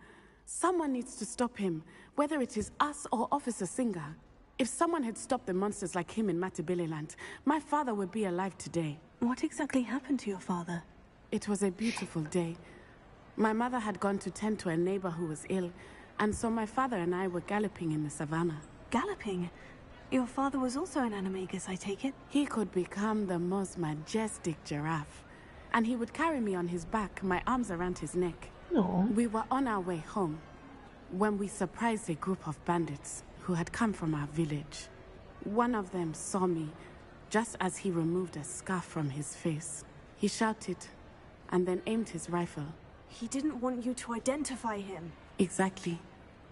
Someone needs to stop him, whether it is us or Officer Singer. If someone had stopped the monsters like him in Matabeleland, my father would be alive today. What exactly happened to your father? It was a beautiful day. My mother had gone to tend to a neighbor who was ill, and so my father and I were galloping in the savannah. Galloping? Your father was also an animagus, I take it? He could become the most majestic giraffe, and he would carry me on his back, my arms around his neck. Aww. We were on our way home when we surprised a group of bandits who had come from our village. One of them saw me just as he removed a scarf from his face. He shouted and then aimed his rifle. He didn't want you to identify him. Exactly.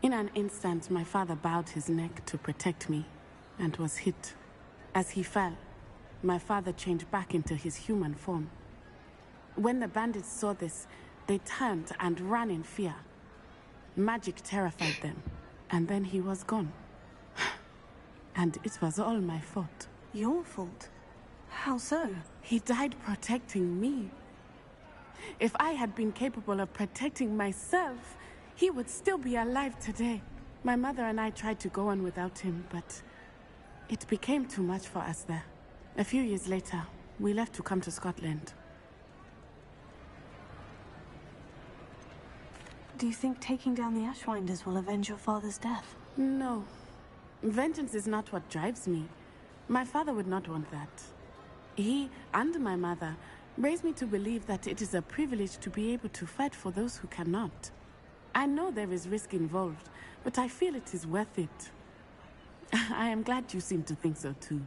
In an instant, my father bowed his neck to protect me and was hit. As he fell, my father changed back into his human form. When the bandits saw this, they turned and ran in fear. Magic terrified them, and then he was gone. And it was all my fault. Your fault? How so? He died protecting me. If I had been capable of protecting myself, he would still be alive today. My mother and I tried to go on without him, but it became too much for us there. A few years later, we left to come to Scotland. Do you think taking down the Ashwinders will avenge your father's death? No. Vengeance is not what drives me. My father would not want that. He and my mother raised me to believe that it is a privilege to be able to fight for those who cannot. I know there is risk involved, but I feel it is worth it. I am glad you seem to think so too.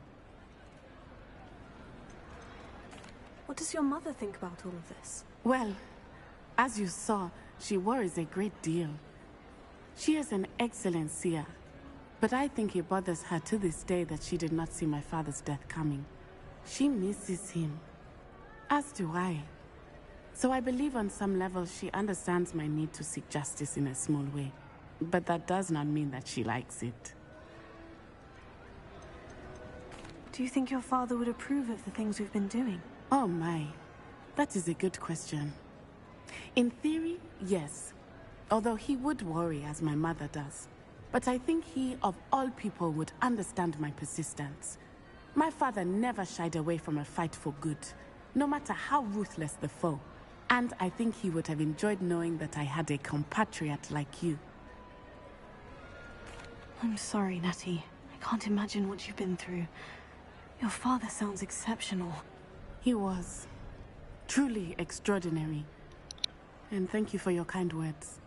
What does your mother think about all of this? Well, as you saw, she worries a great deal. She is an excellent seer, but I think it bothers her to this day that she did not see my father's death coming. She misses him. As do I. So I believe on some level she understands my need to seek justice in a small way. But that does not mean that she likes it. Do you think your father would approve of the things we've been doing? Oh my. That is a good question. In theory, yes. Although he would worry as my mother does. But I think he, of all people, would understand my persistence. My father never shied away from a fight for good, no matter how ruthless the foe. And I think he would have enjoyed knowing that I had a compatriot like you. I'm sorry, Natty. I can't imagine what you've been through. Your father sounds exceptional. He was. Truly extraordinary. And thank you for your kind words.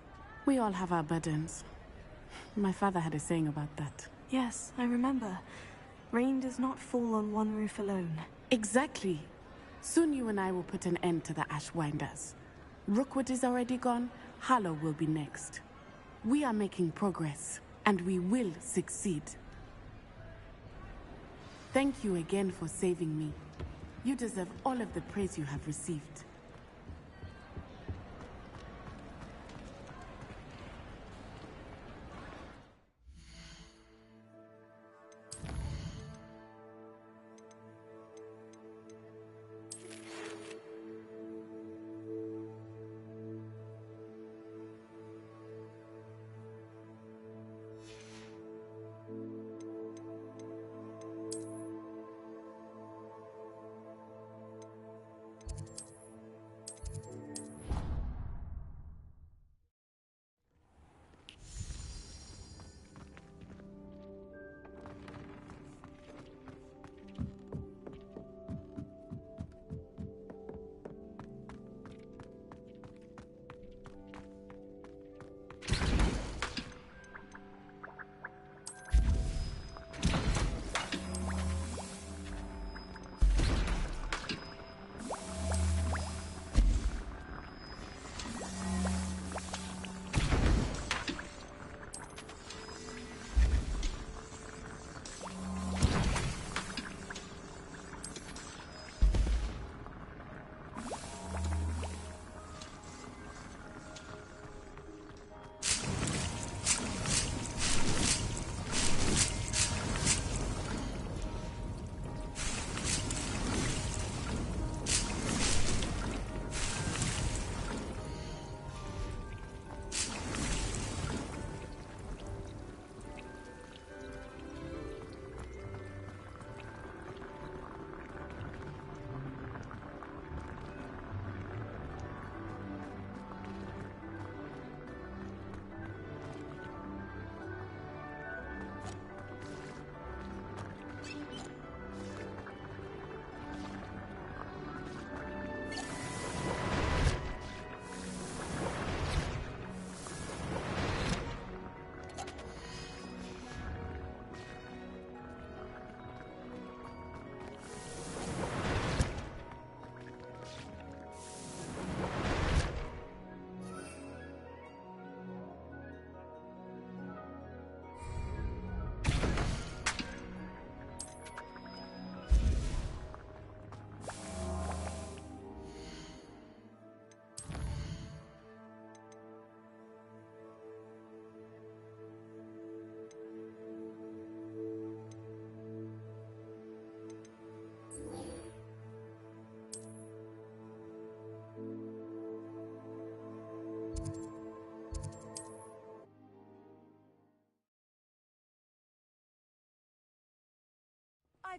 We all have our burdens. My father had a saying about that. Yes, I remember. Rain does not fall on one roof alone. Exactly. Soon you and I will put an end to the Ashwinders. Rookwood is already gone. Harlow will be next. We are making progress, and we will succeed. Thank you again for saving me. You deserve all of the praise you have received.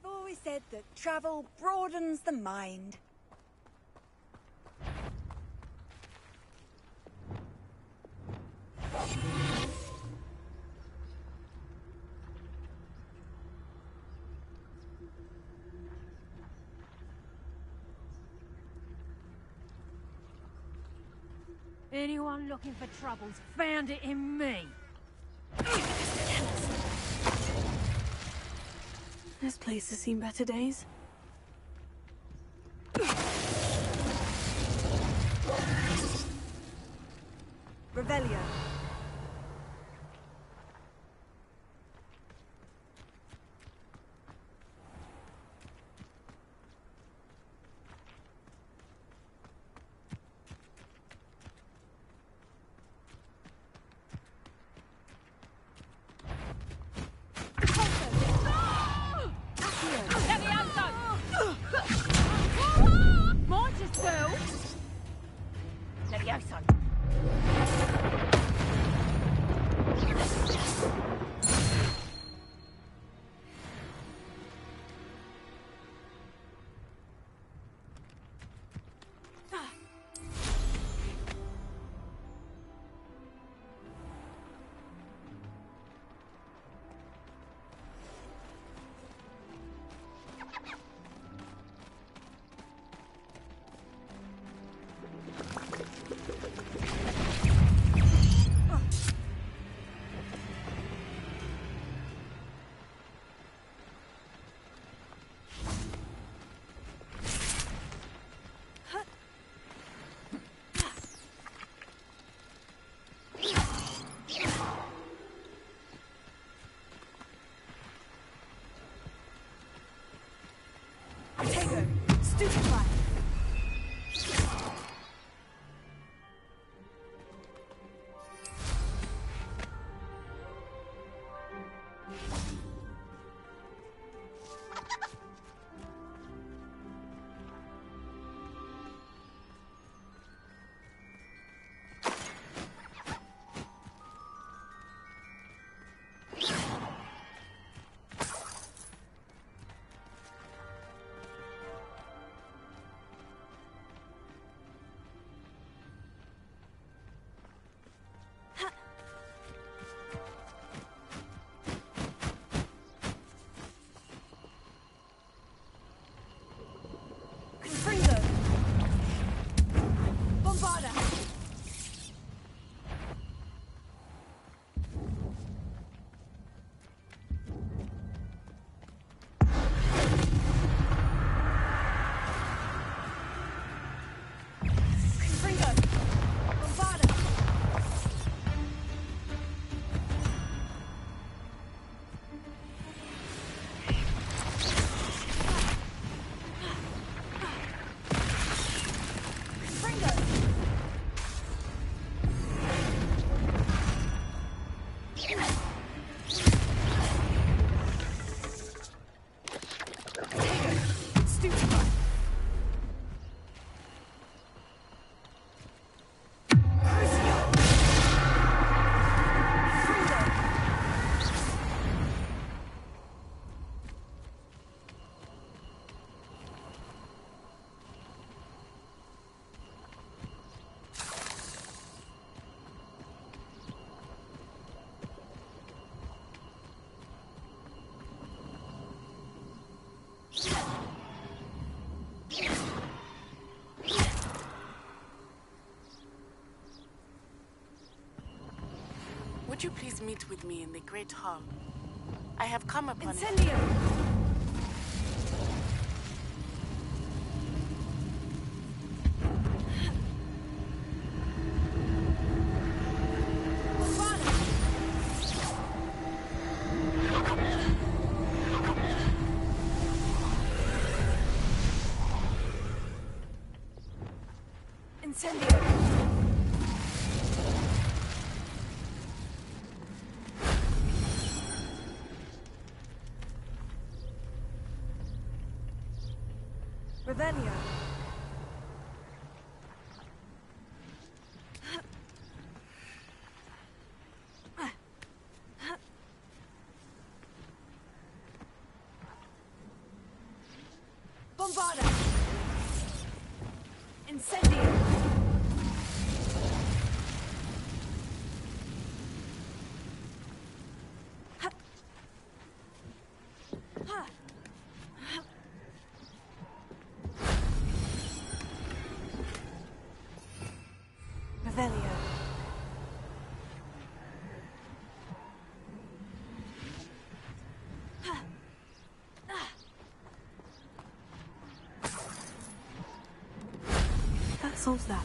always said that travel broadens the mind. Anyone looking for troubles found it in me. This place has seen better days. Revelio. Stupefy. Would you please meet with me in the Great Hall? I have come upon Incendio! Incendio! Revelio. Bombarda! Incendio! Revelio. That solves that.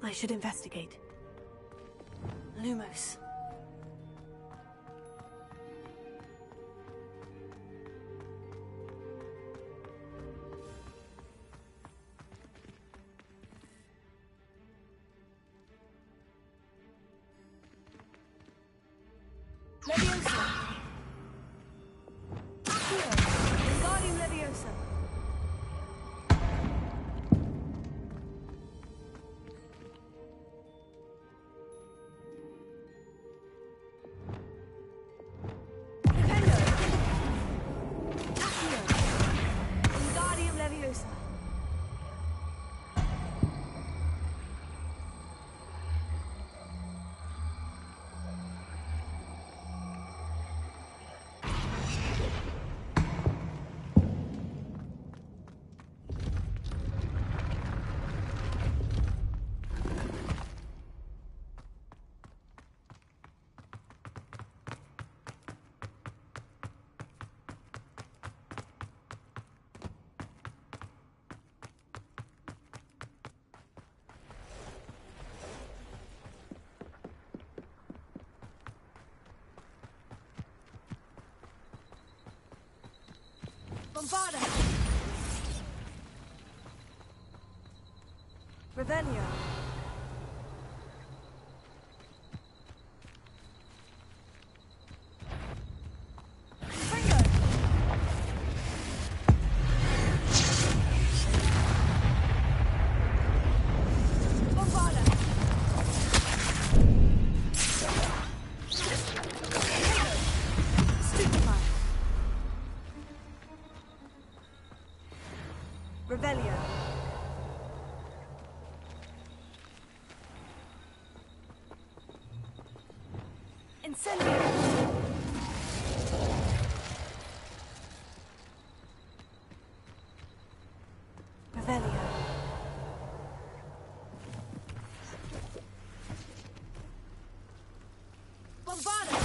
I should investigate. Lumos. Leviosa. Accio. Wingardium Leviosa. Bombarda! Revelio. Revelio. Incendio. Revelio. Bombarda.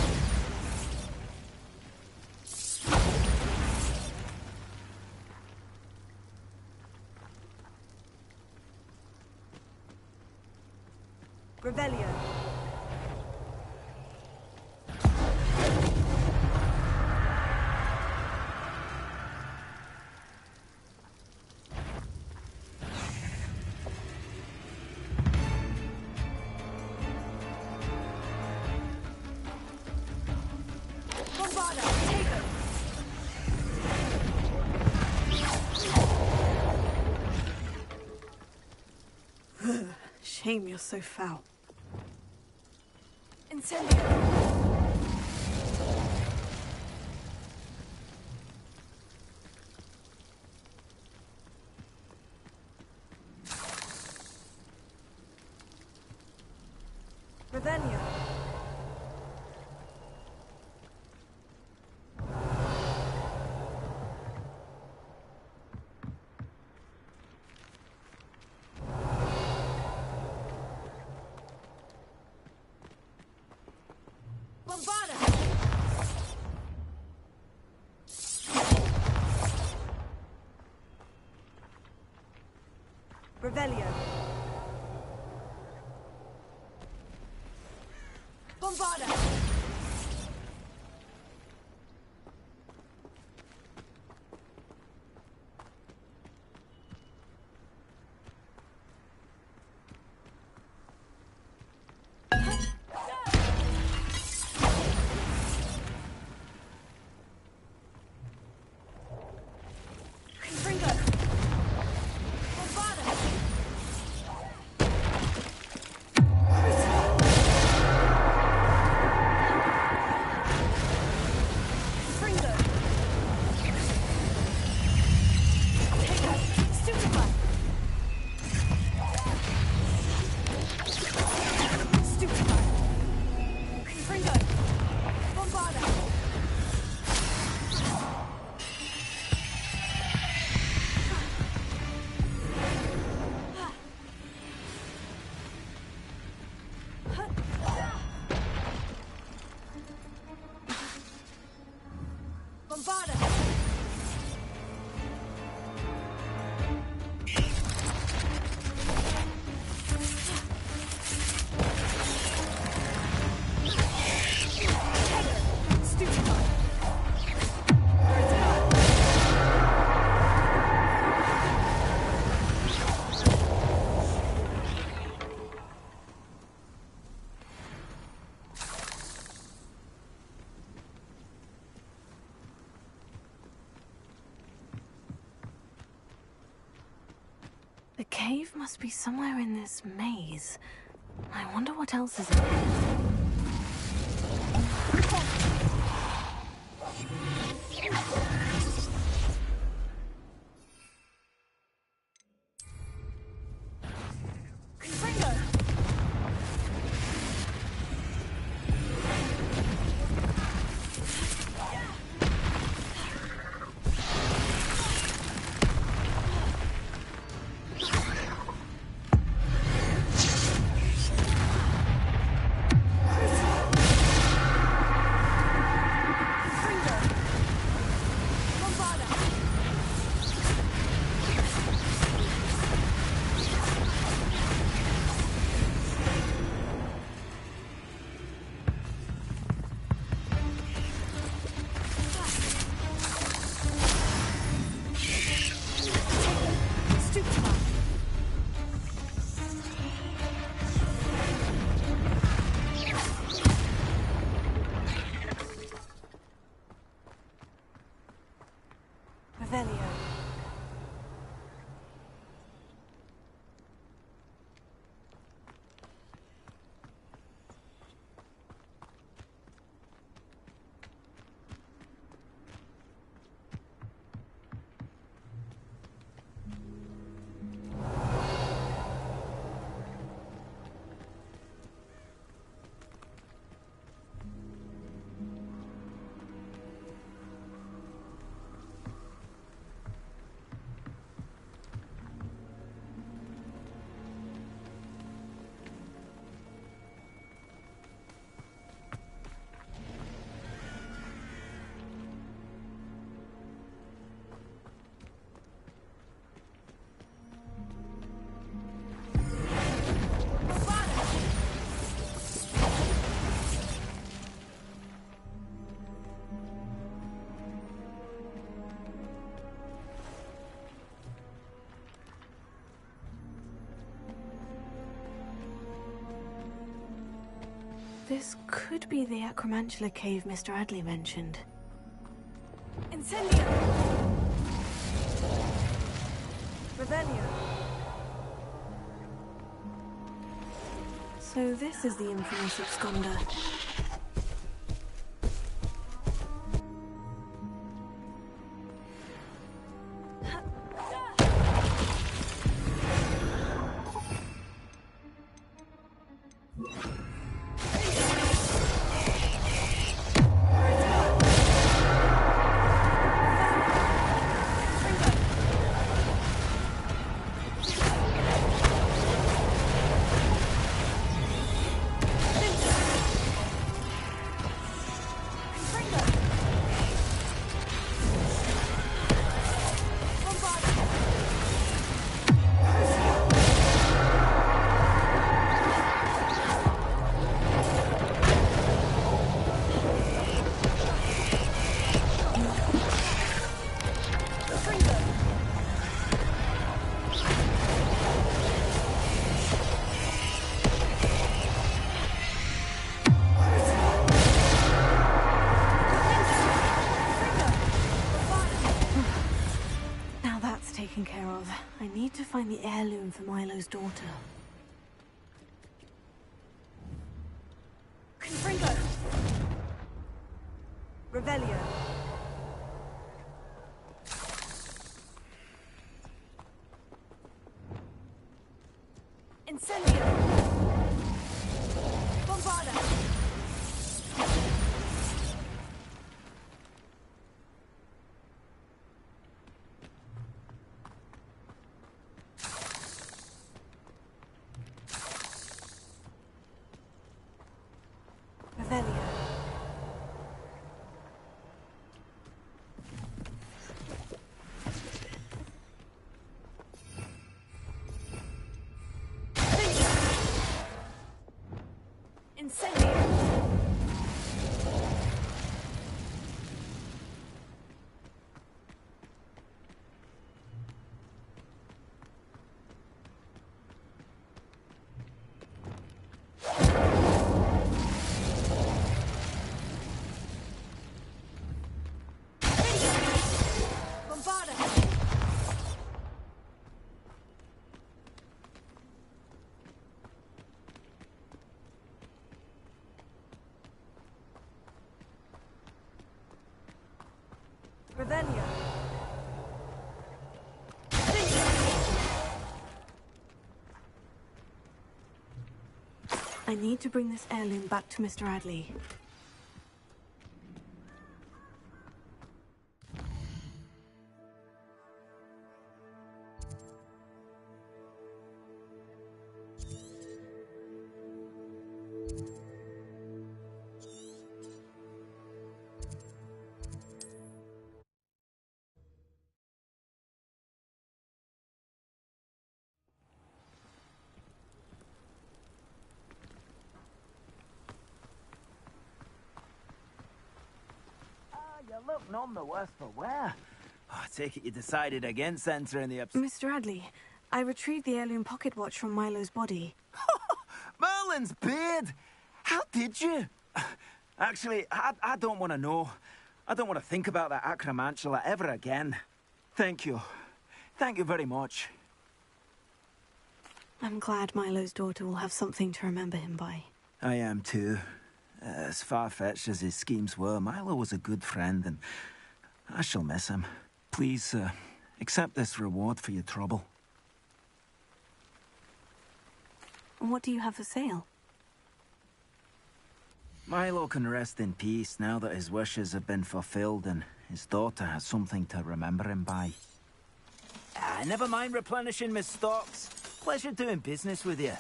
Revelio. Bombarda, take it. Shame you're so foul. Incendio! Revelio. Bombarda! Revelio. Bombarda! The cave must be somewhere in this maze. I wonder what else is in here. This could be the Acromantula cave Mr. Adley mentioned. Incendio! Revelio. So this is the infamous absconder. Taken care of. I need to find the heirloom for Milo's daughter. Confringo! Revelio. Incendio! Bombarda! Revelio. I need to bring this heirloom back to Mr. Adley. You look none the worse for wear. Oh, I take it you decided against entering the Mr. Adley, I retrieved the heirloom pocket watch from Milo's body. Merlin's beard! How did you? Actually, I don't want to know. I don't want to think about that acromantula ever again. Thank you. Thank you very much. I'm glad Milo's daughter will have something to remember him by. I am too. As far-fetched as his schemes were, Milo was a good friend, and I shall miss him. Please, accept this reward for your trouble. What do you have for sale? Milo can rest in peace now that his wishes have been fulfilled and his daughter has something to remember him by. Never mind replenishing my stocks. Pleasure doing business with you.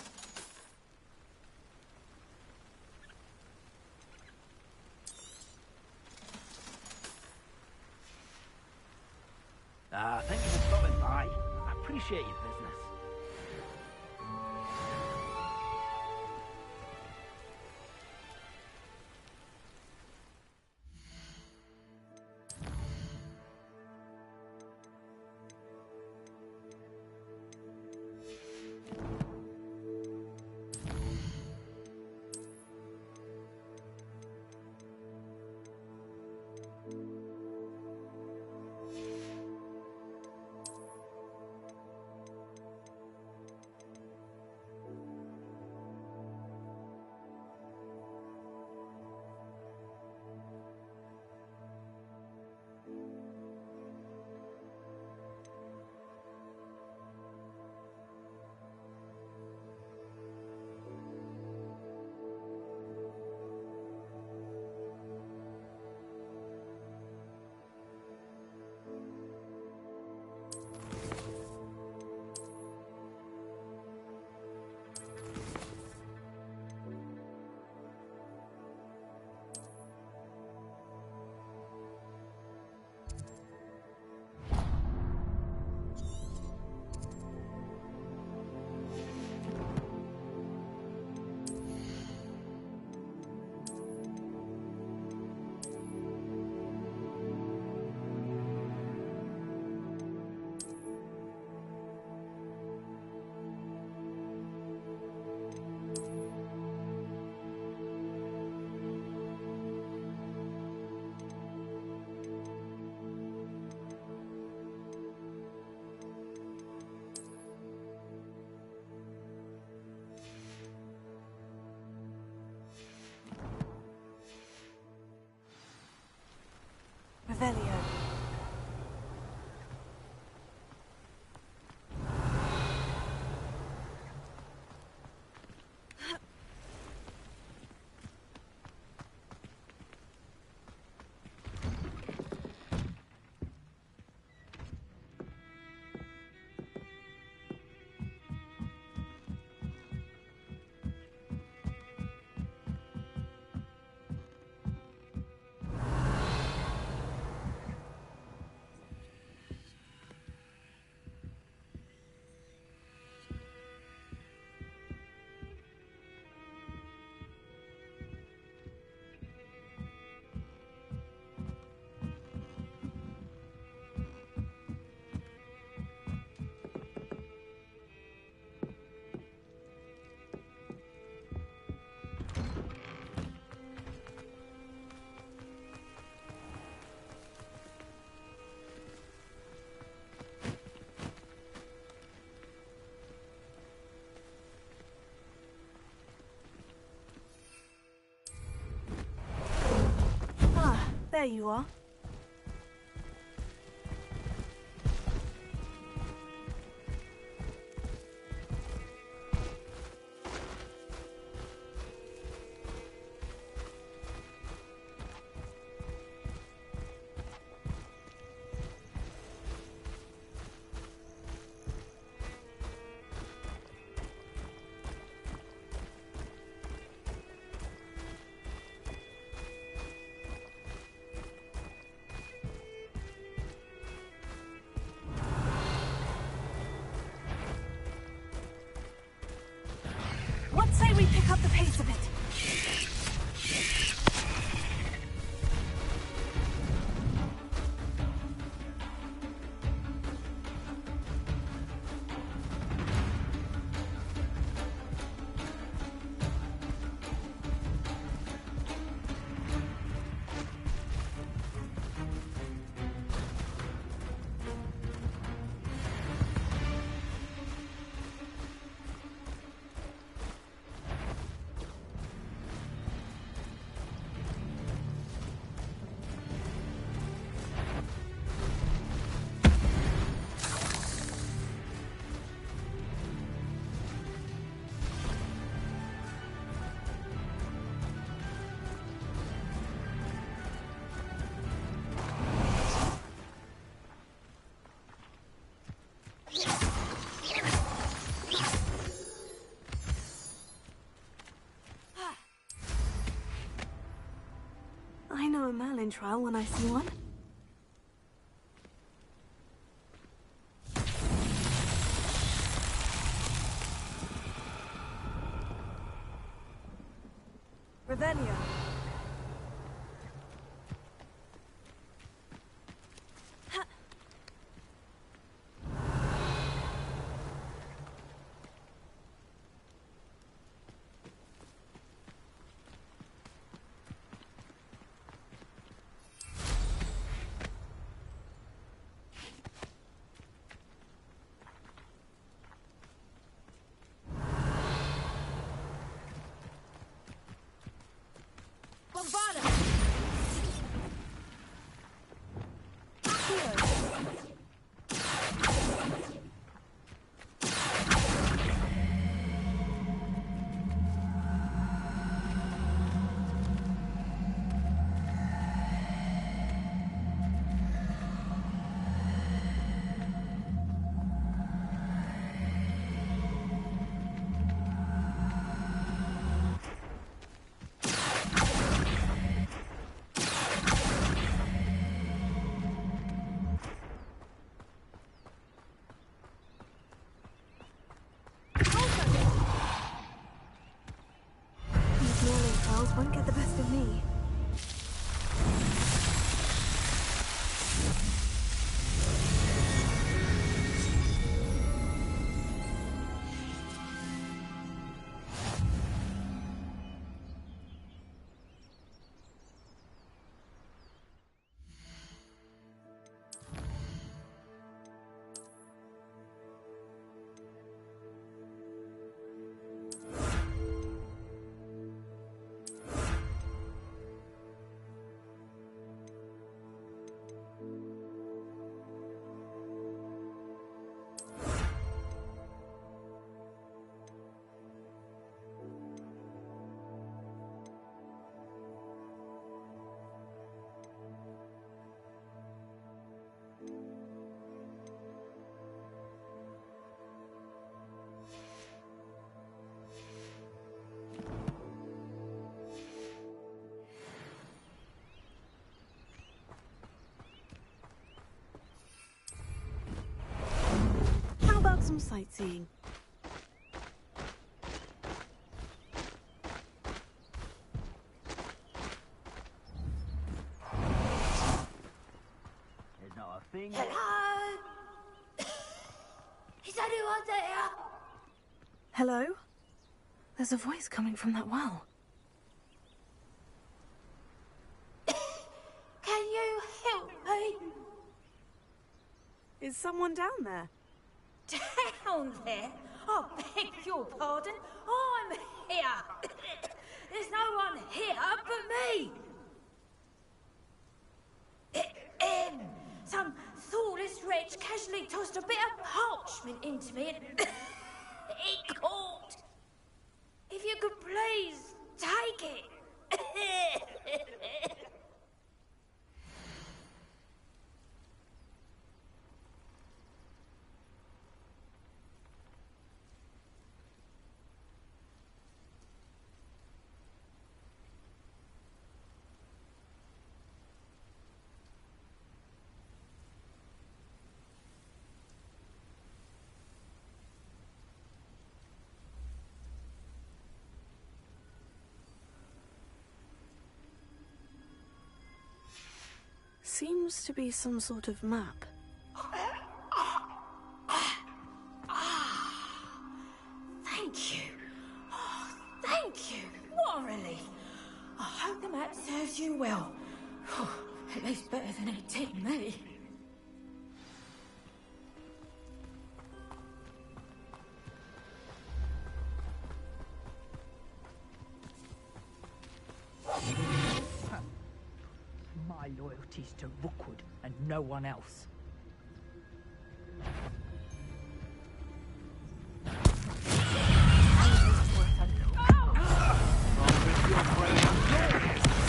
Thank you for stopping by. I appreciate your business. Revelio. There you are. What say we pick up the pace of it? I know a Merlin trial when I see one. Revelio. Won't get the best of me. some sightseeing. There's not a thing. Hello? Is anyone there? Hello? There's a voice coming from that well. Can you help me? Is someone down there? Down there? I beg your pardon. I'm here. There's no one here but me. Some thoughtless wretch casually tossed a bit of parchment into me and it caught. If you could please take it. Seems to be some sort of map. Thank you. Oh, thank you. What a relief. I hope the map serves you well. At least better than it did me. My loyalty's to Rookwood and no one else.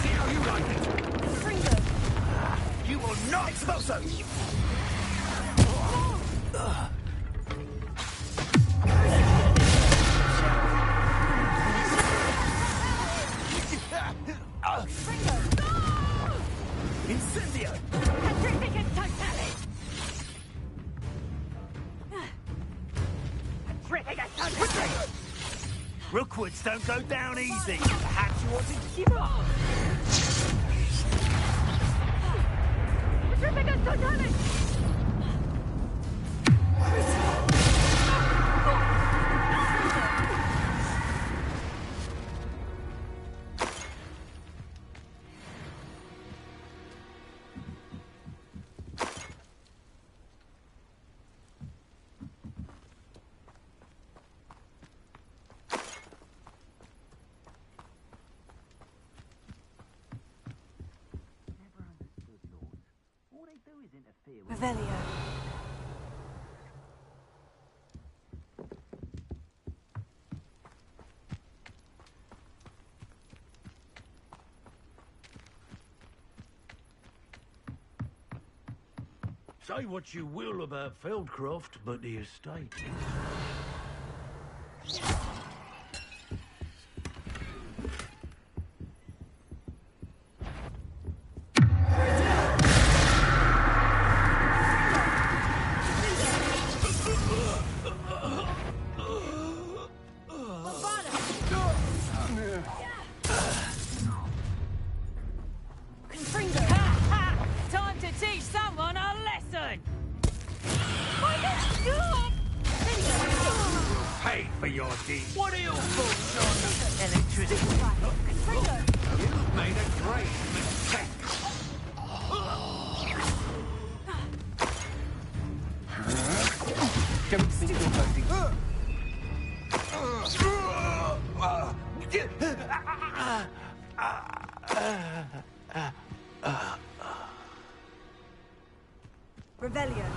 See how you like it. You will not expose us. Incendio! Petrificant totality! Petrificant totality! Rookwoods don't go down easy. Perhaps you want to give up. Petrificant totality! Revelio. Say what you will about Feldcroft, but the estate. Time to teach someone a lesson! Pay for your deeds. What are your thoughts on electricity? You've made a great mistake. Don't think you're hurting. Revelio.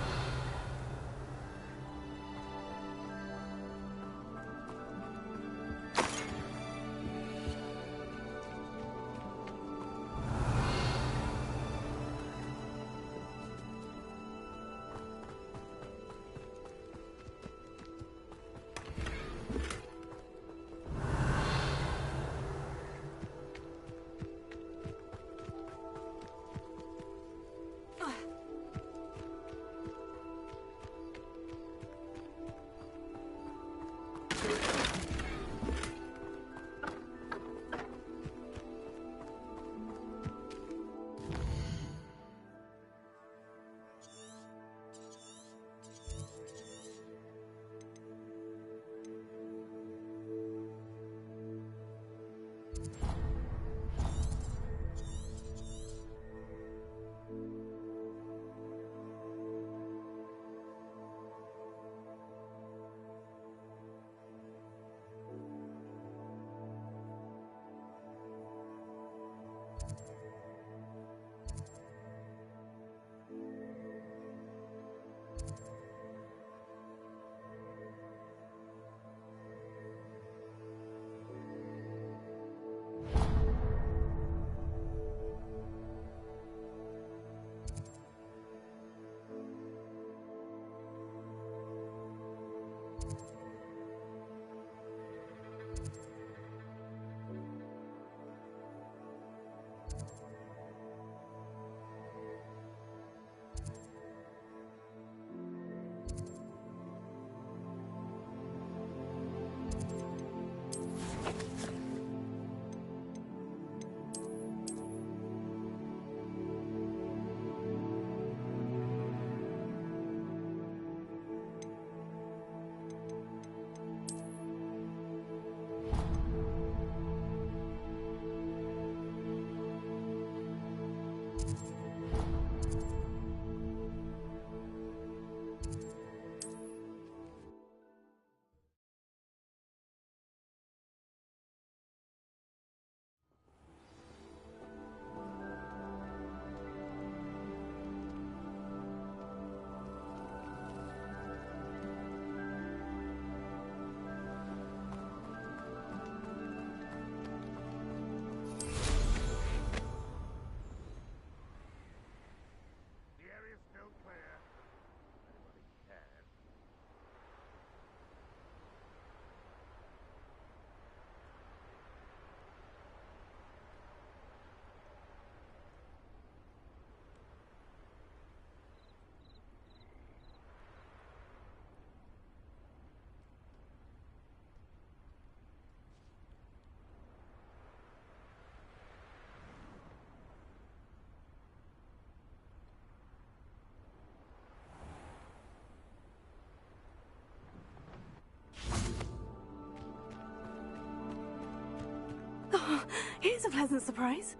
Here's a pleasant surprise.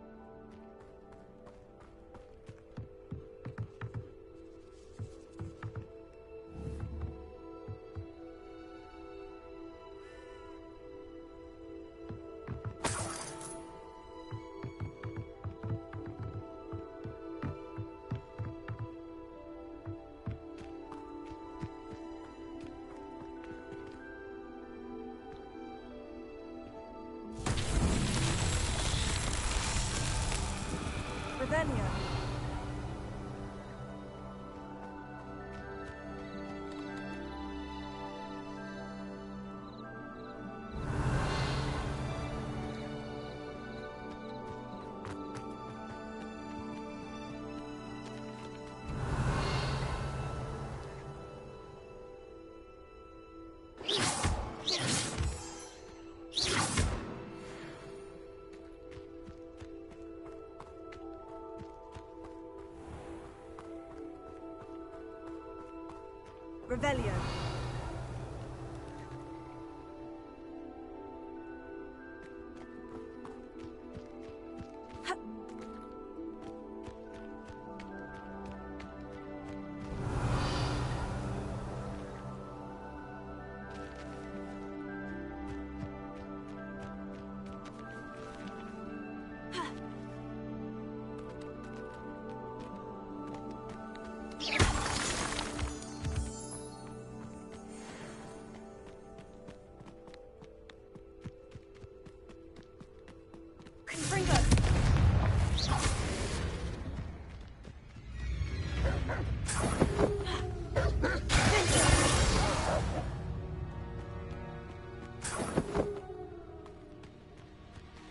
Revelio. Revelio.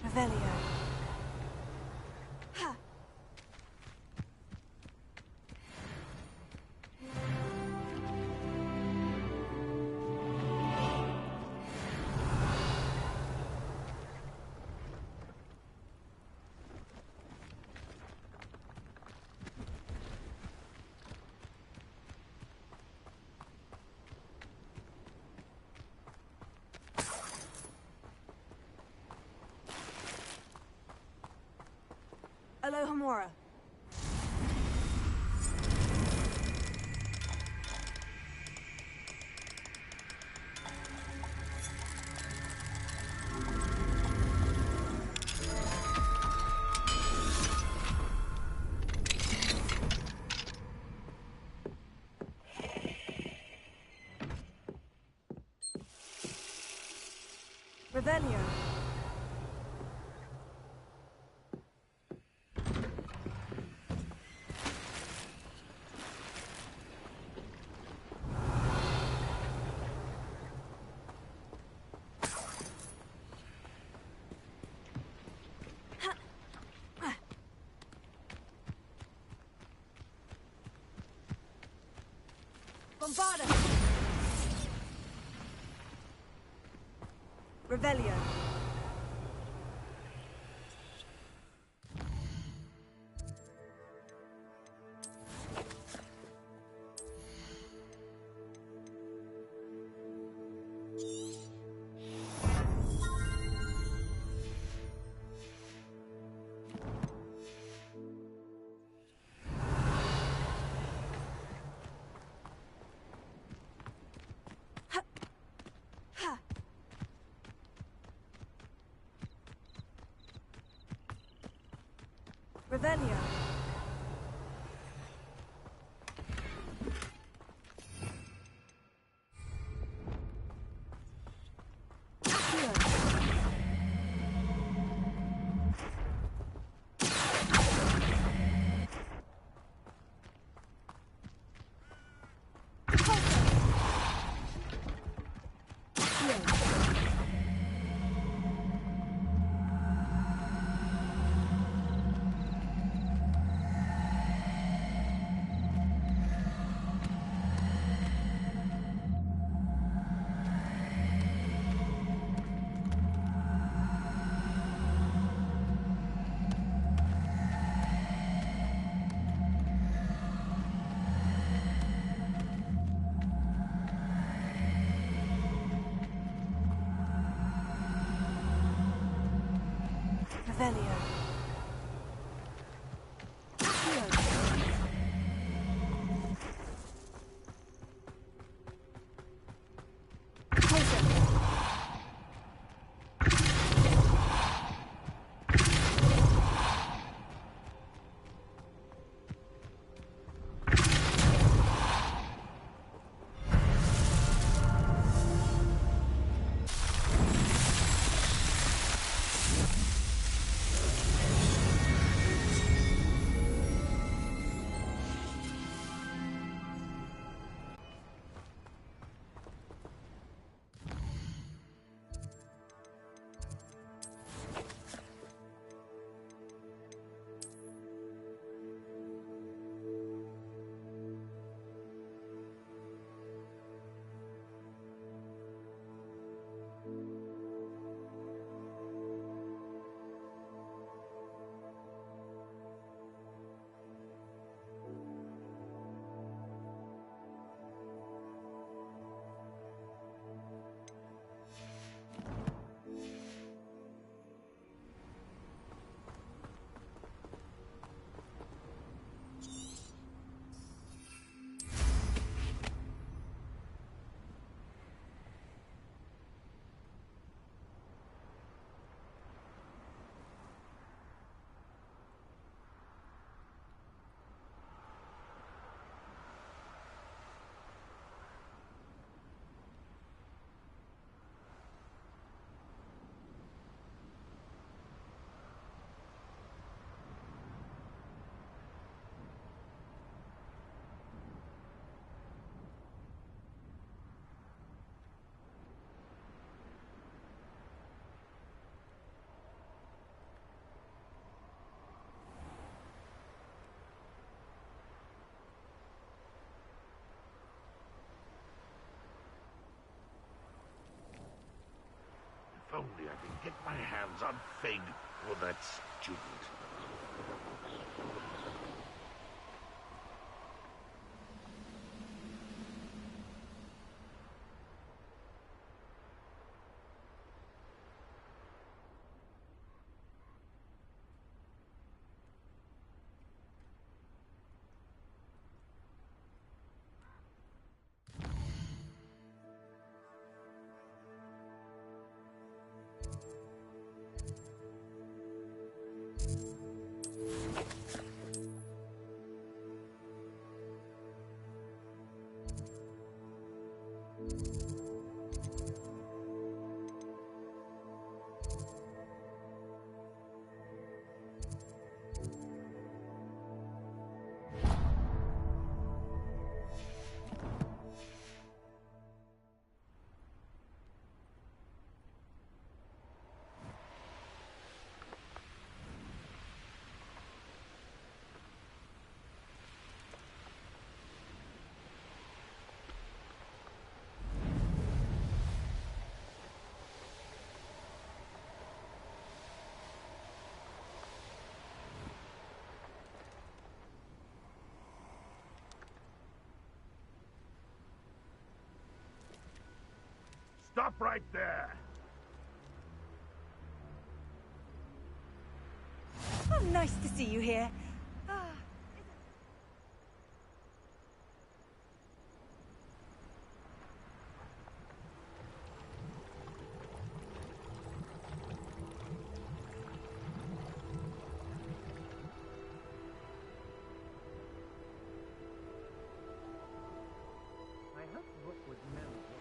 Revelio. Ha. Alohomora. Revelio. Bombarda. Revelio. Revelio. Revelio. If only I could get my hands on Fig or that student. Stop right there! Oh, nice to see you here. Ah. I hope Rookwood knows what...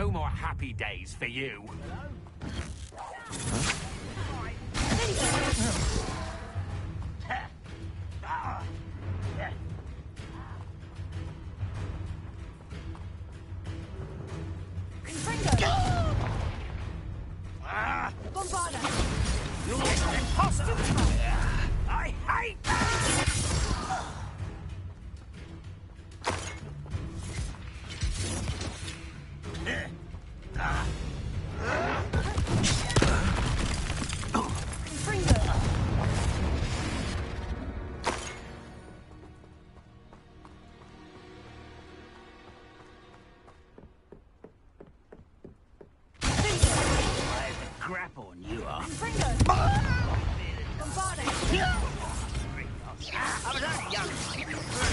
No more happy days for you. You're an imposter! I hate that! Crap on you are. I was only young.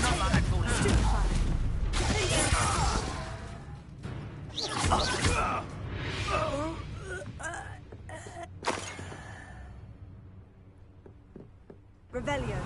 Not like that for Revelio.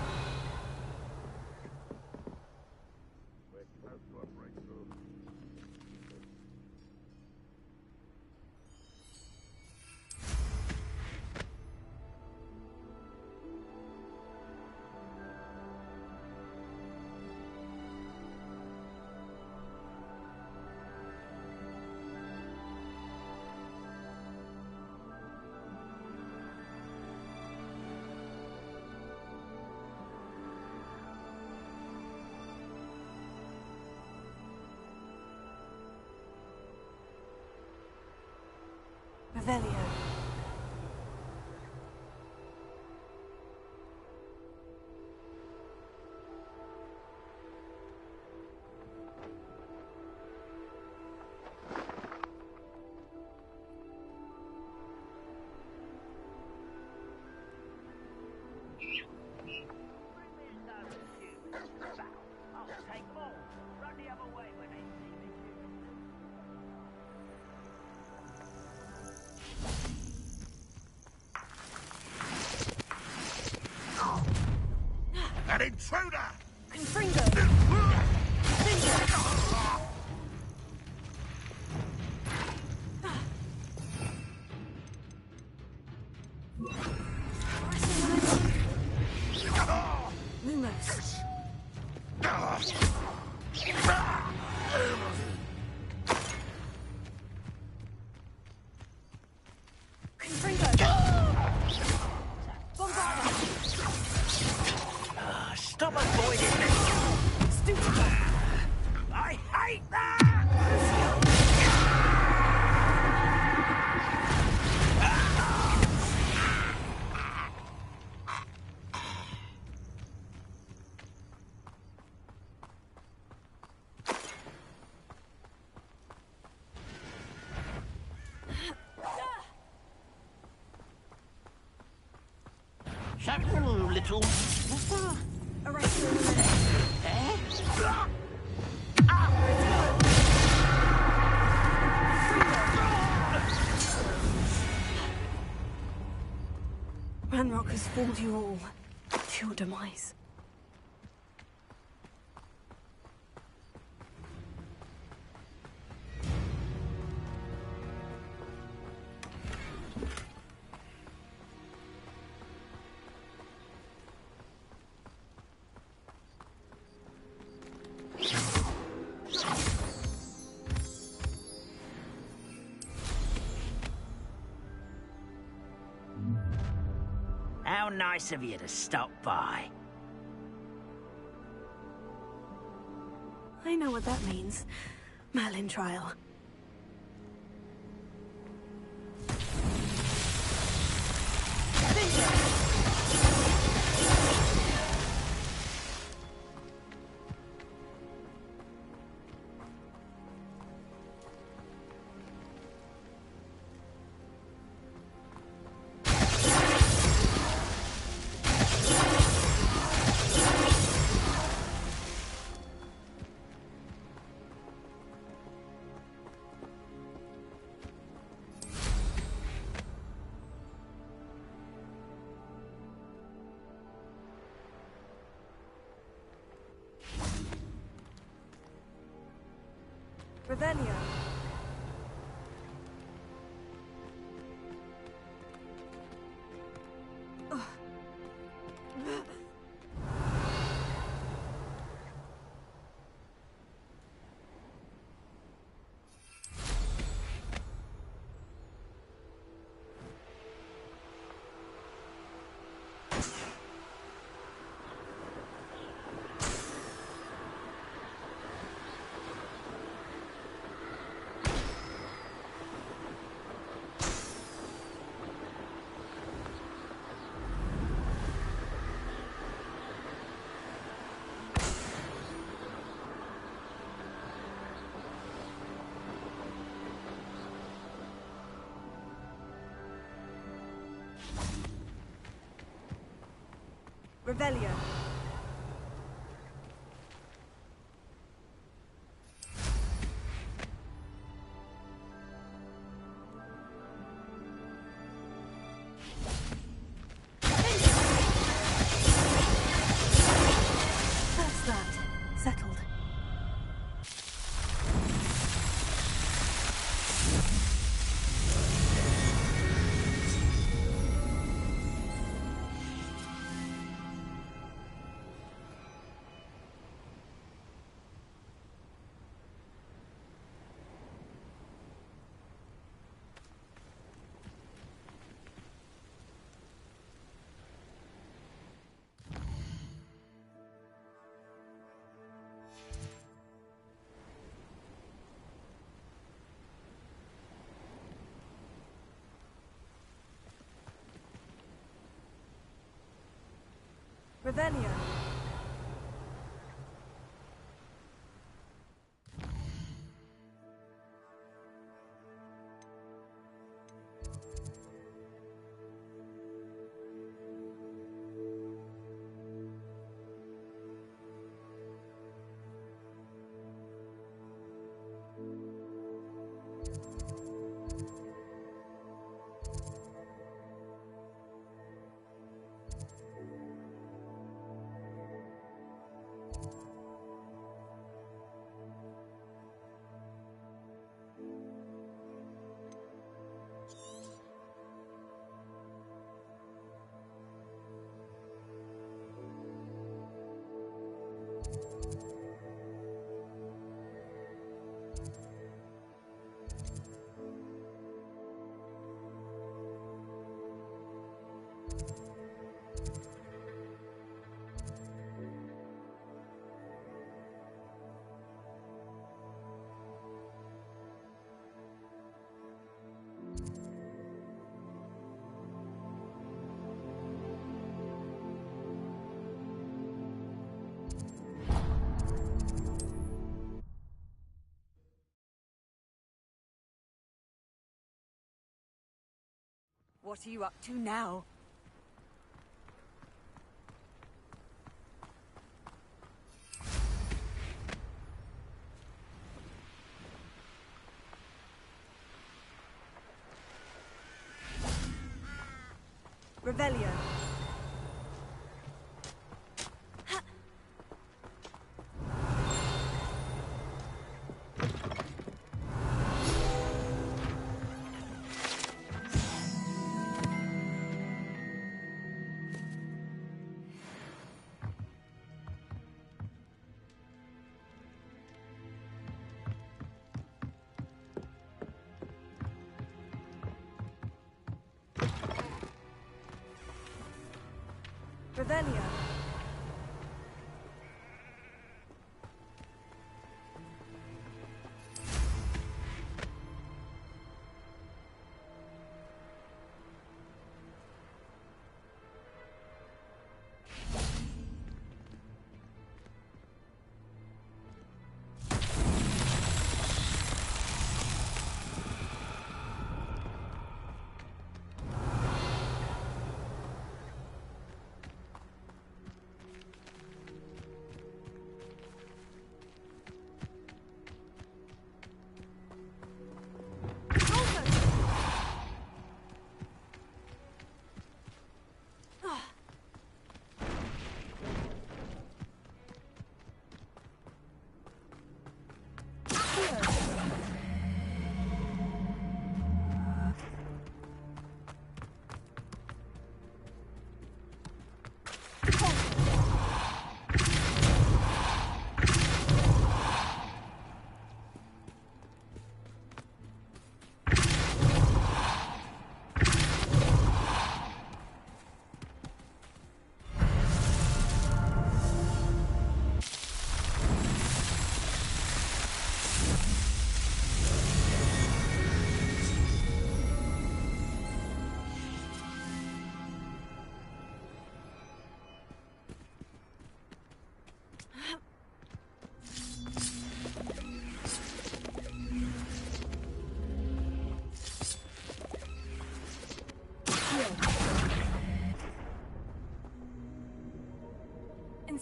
Revelio. An intruder! Confringo! Lumos. Stop avoiding me! Stupid! I hate that! Something little. Ranrock has fooled you all to your demise. How nice of you to stop by. I know what that means. Merlin trial. Revelio. Revelio. That's that. Settled. Revelio. What are you up to now? Revelio. Revelio.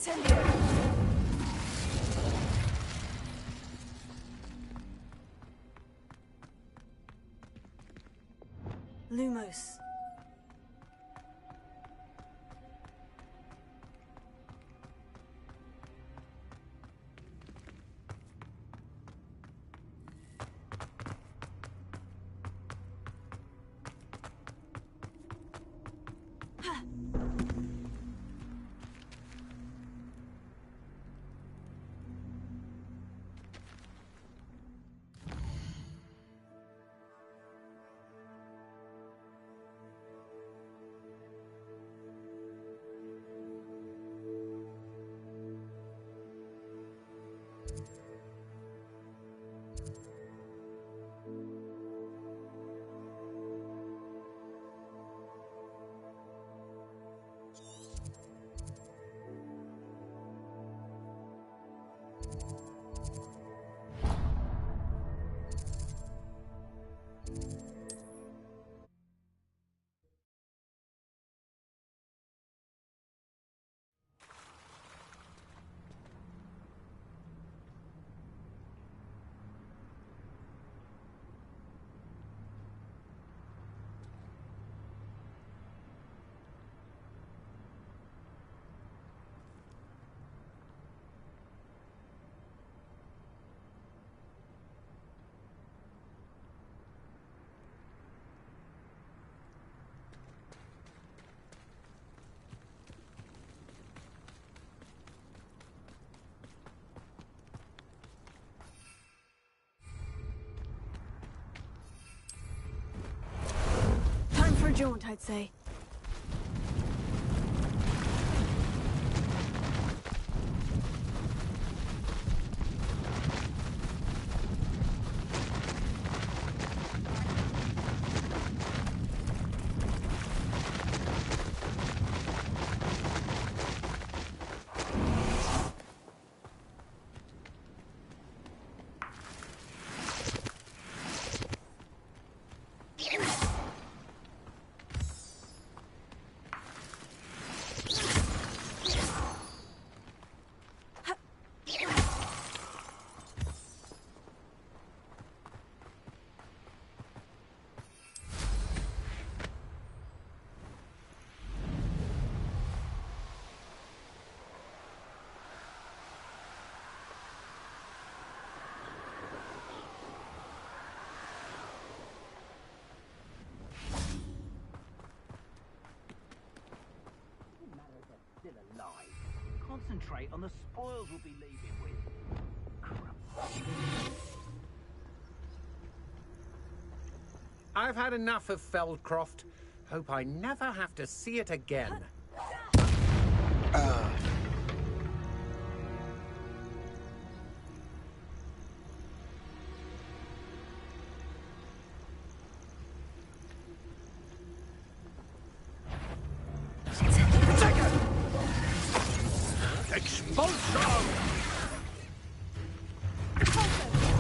Incendio! Lumos. Time for a jaunt, I'd say. Still alive. Concentrate on the spoils we'll be leaving with. I've had enough of Feldcroft. Hope I never have to see it again.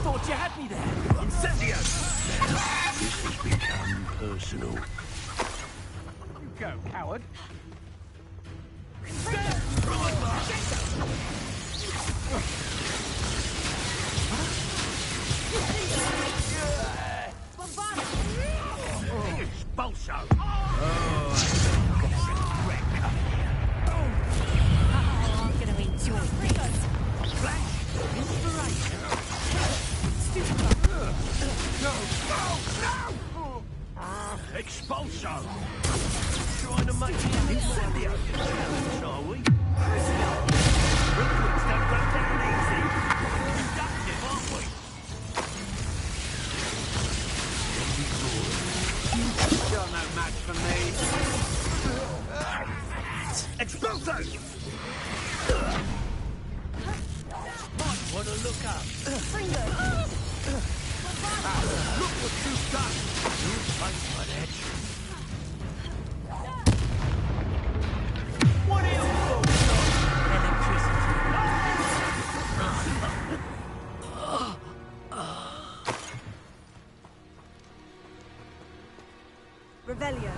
Thought you had me there. Incendio! This has become personal. You go, coward. Expulso! I'm gonna enjoy this. Expulso! Trying to make me incendio! Are we? Recruits don't go down easy. Inductive, aren't we? You're no match for me. Expulso! Might want to look up. Look what you've done! You'll pay for that. What are you folks on? Electricity. Revelio.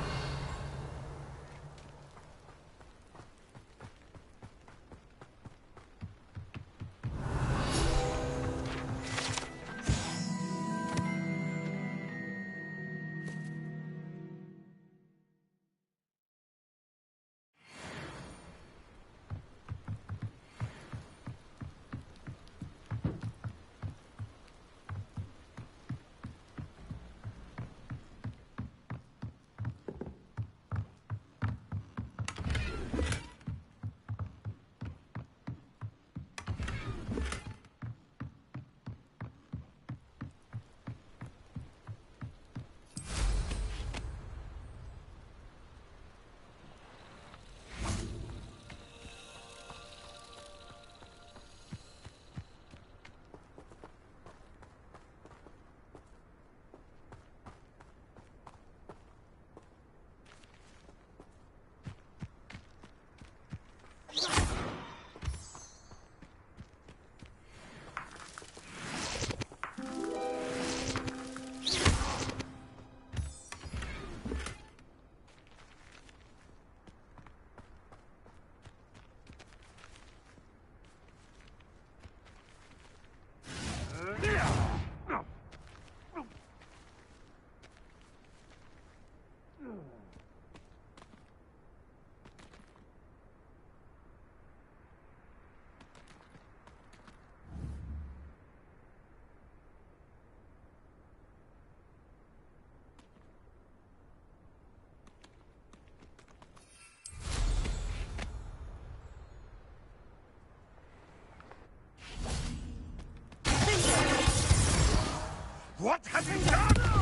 What have you done?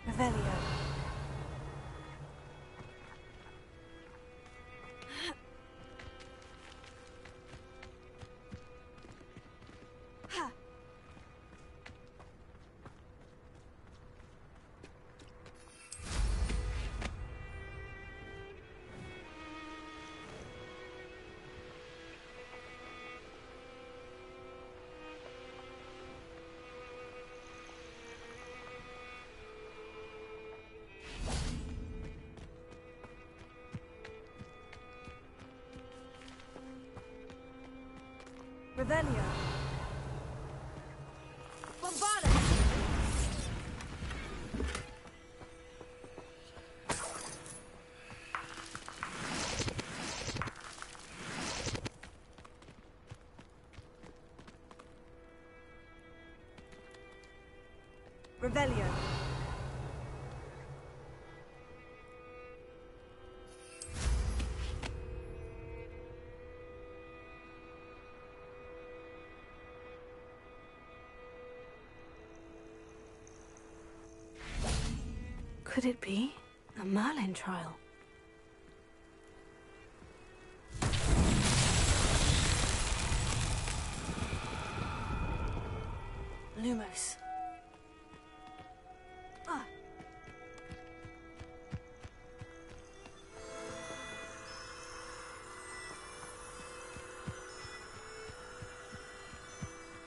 Revelio. Revelio. Bombarda! Revelio. Could it be a Merlin trial? Lumos. Ah.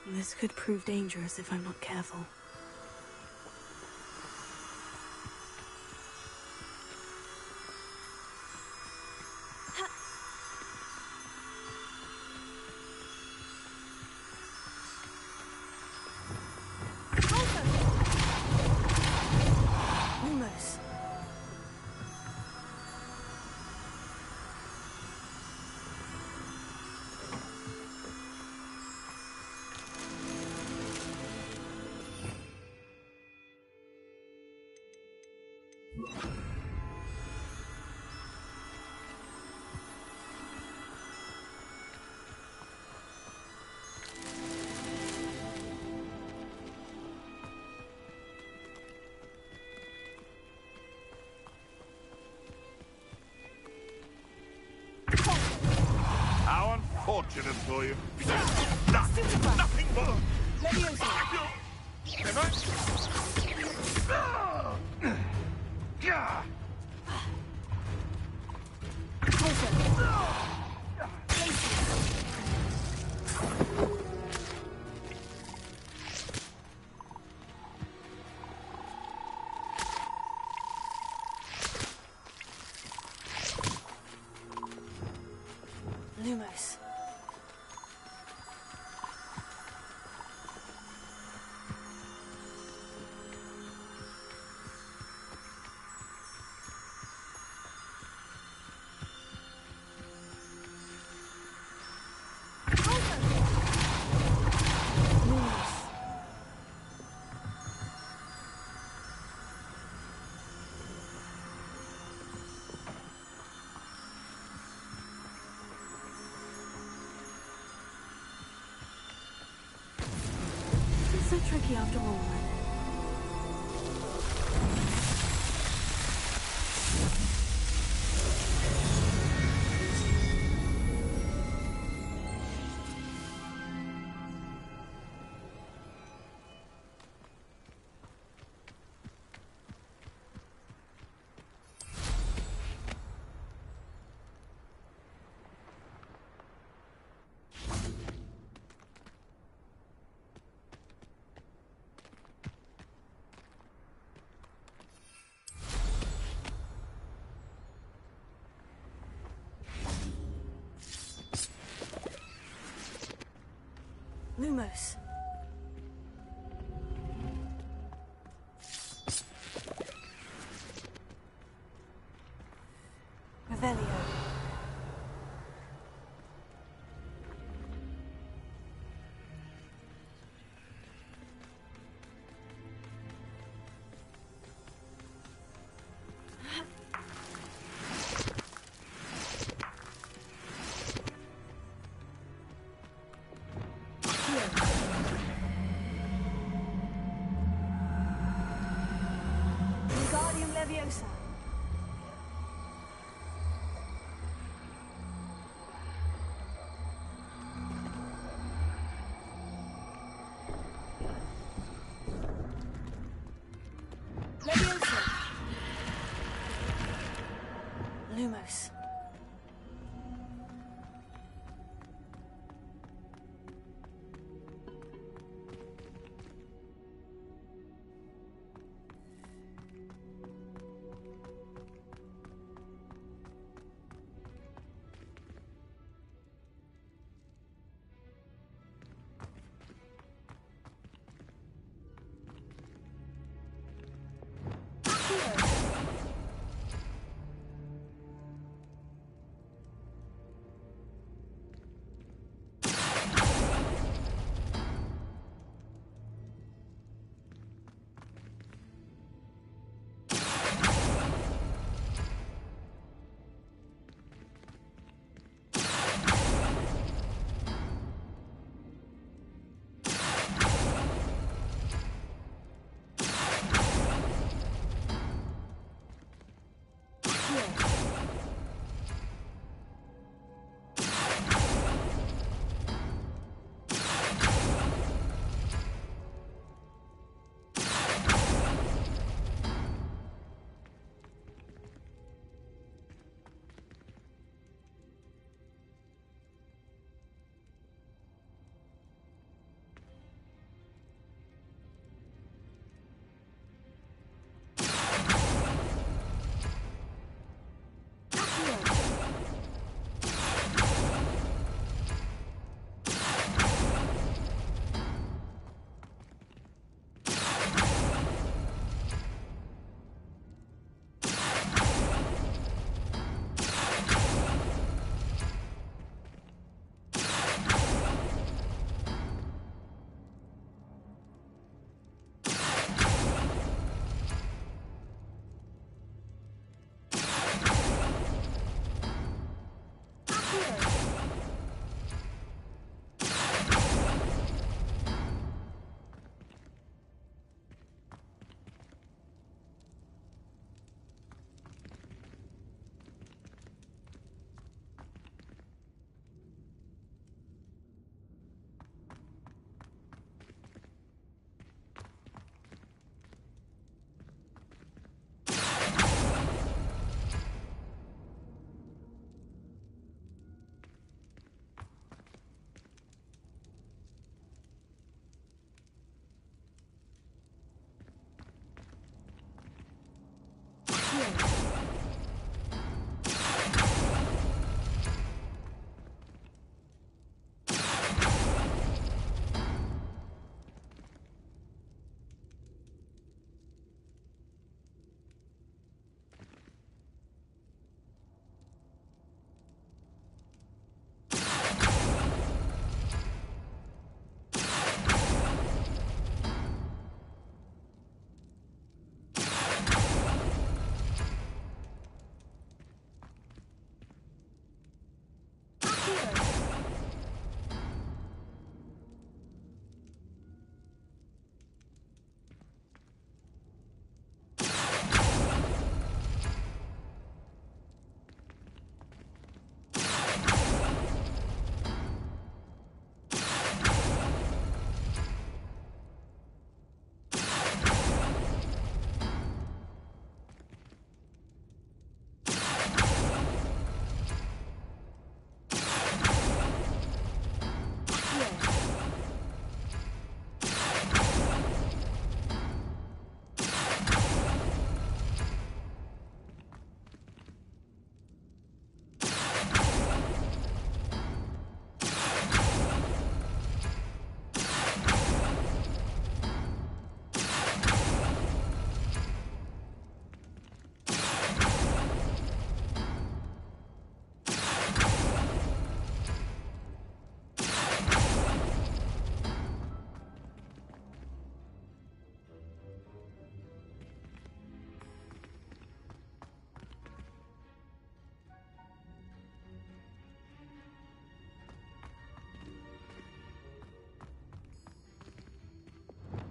This could prove dangerous if I'm not careful. Lumos. How unfortunate for you. Nothing more. Lumos. It's so tricky after all, then. Lumos. Revelio. Wingardium Leviosa. Leviosa. Lumos.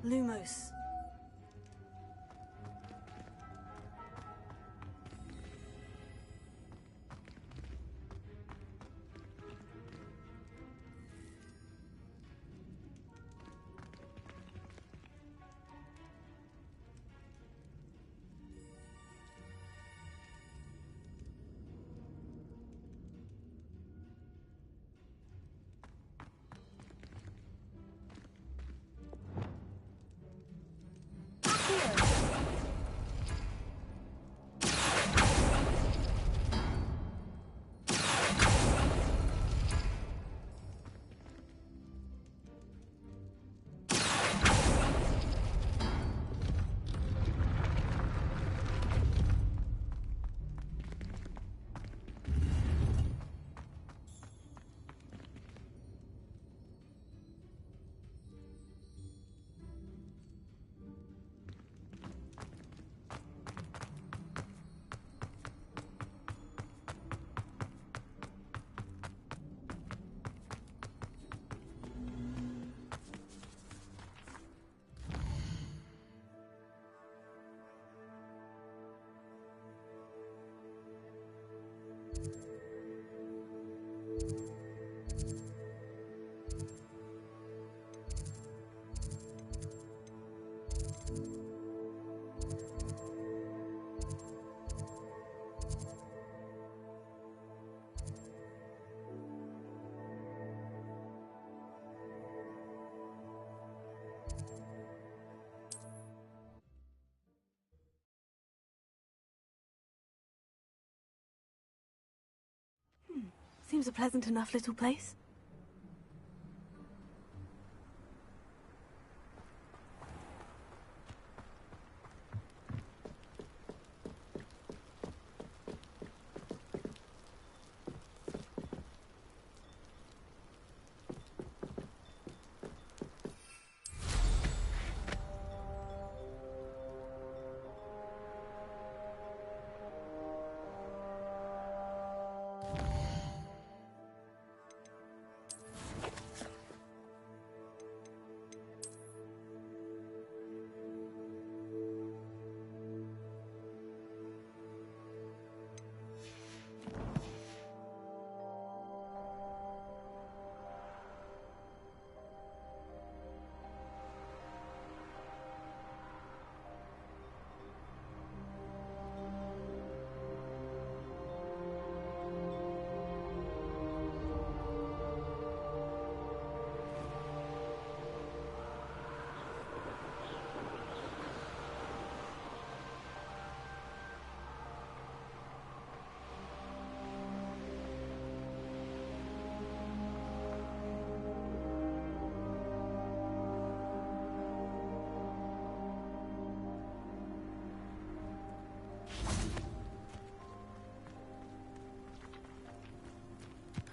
Lumos. Seems a pleasant enough little place.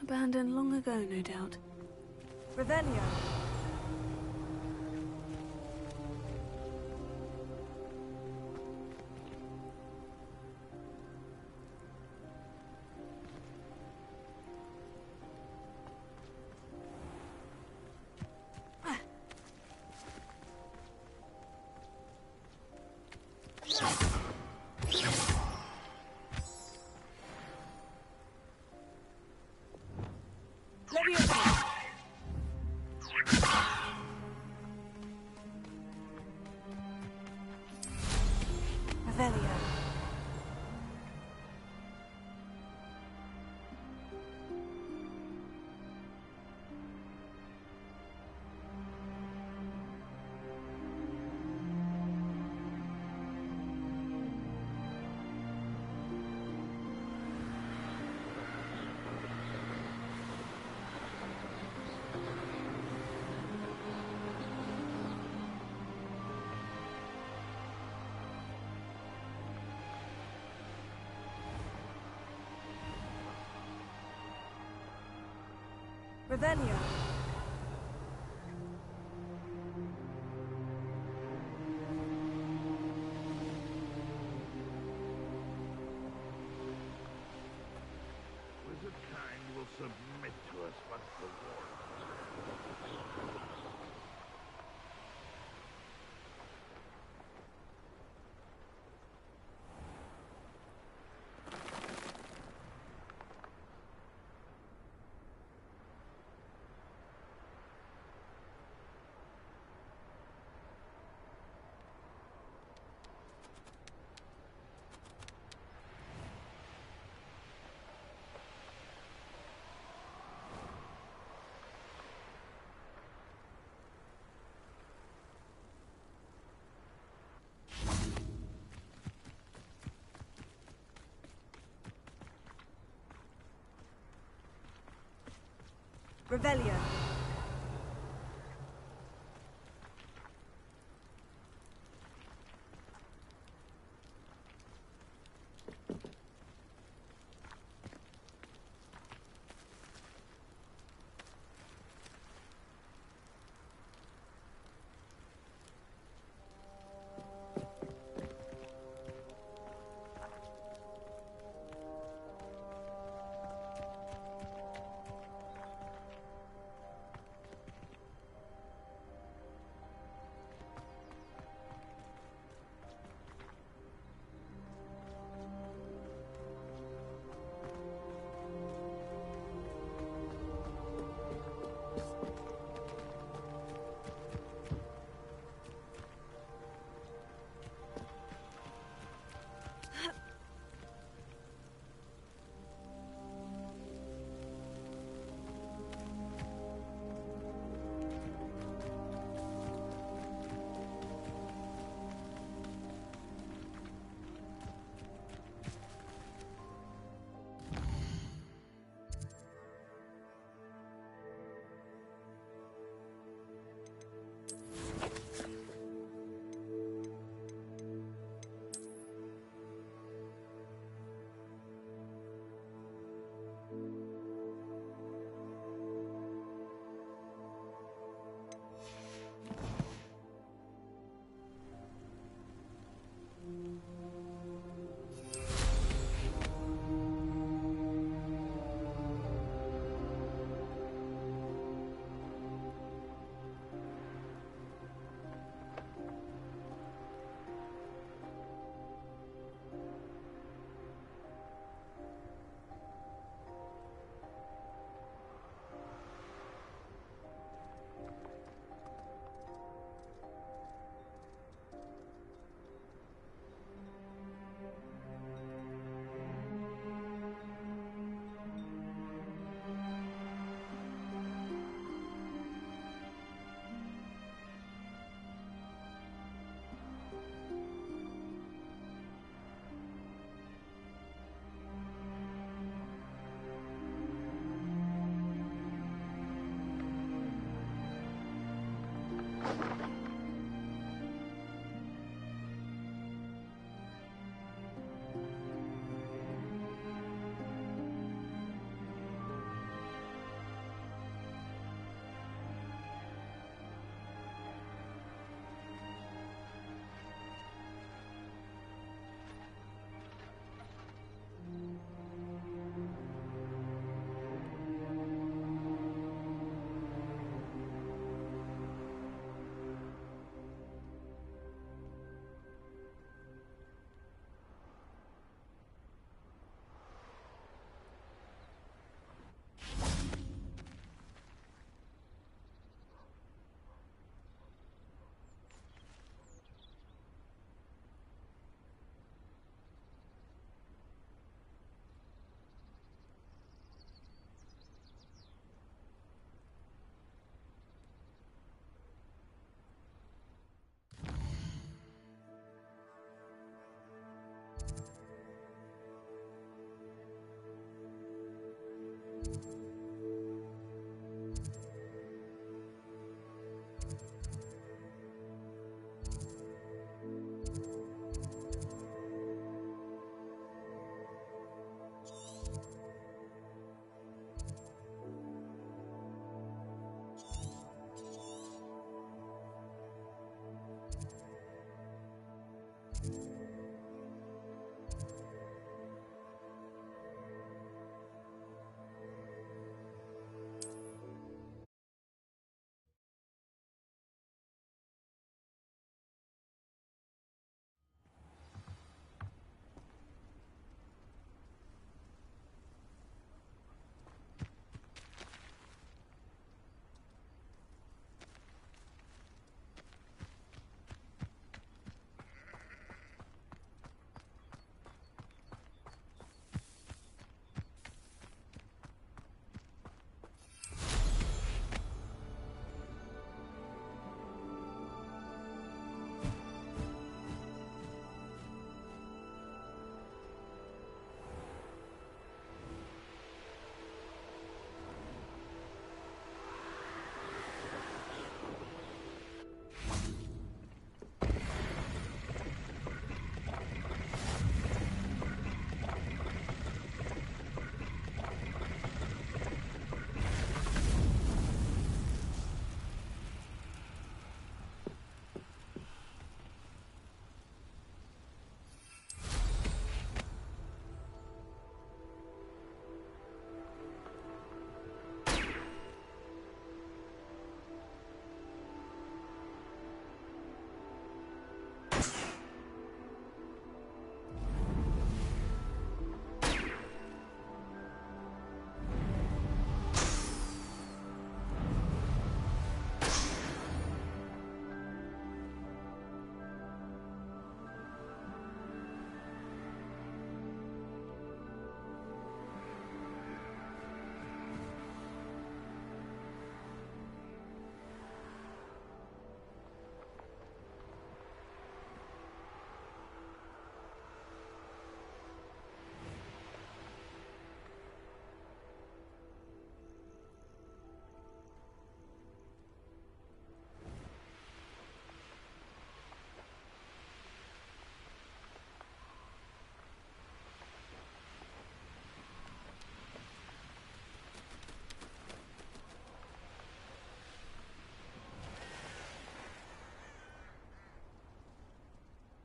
Abandoned long ago, no doubt. Revelio. Revelio. Revelio. Wizard kind will submit to us but for war. Revelio.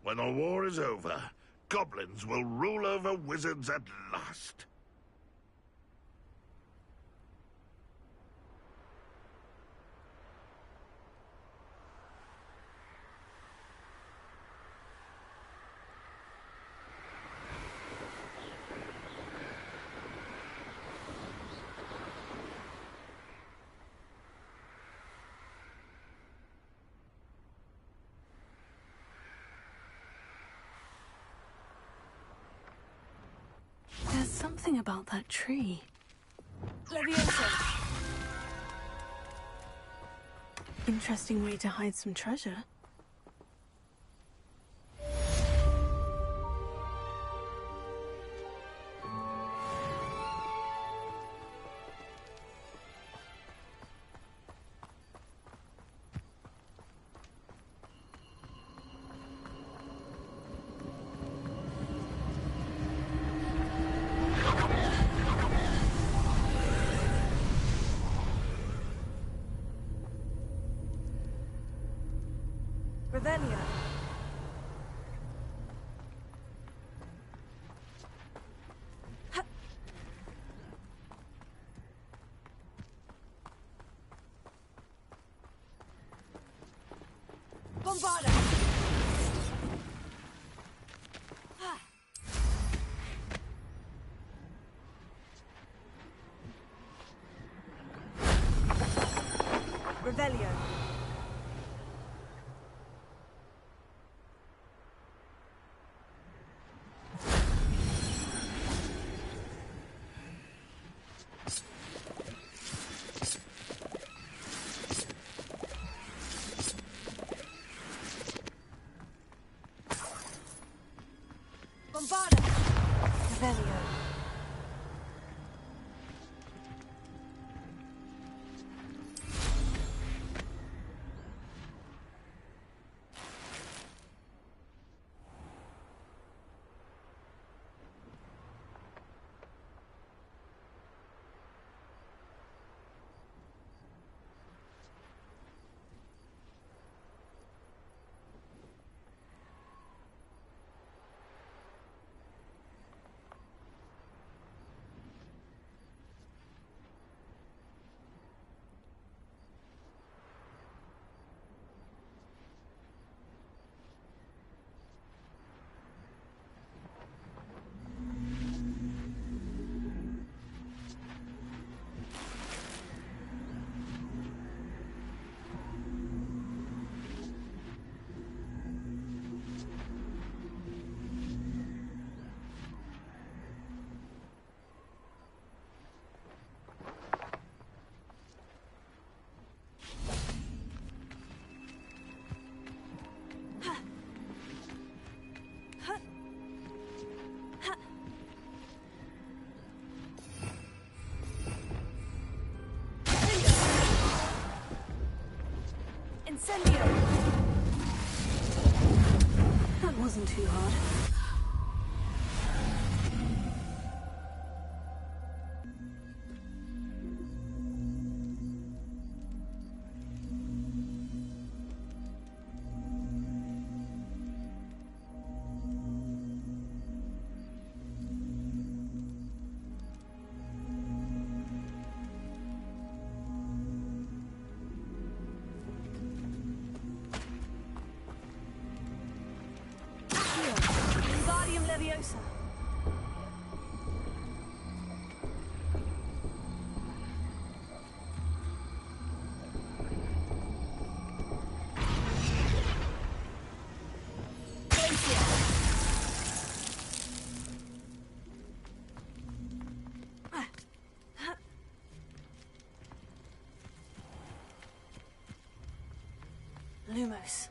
When the war is over, goblins will rule over wizards at last. There's something about that tree. Leviosa! Interesting way to hide some treasure. Revelio. Bombarda! Revelio. Bombarda! Revelio. Incendio! That wasn't too hard. Wingardium Leviosa. Lumos.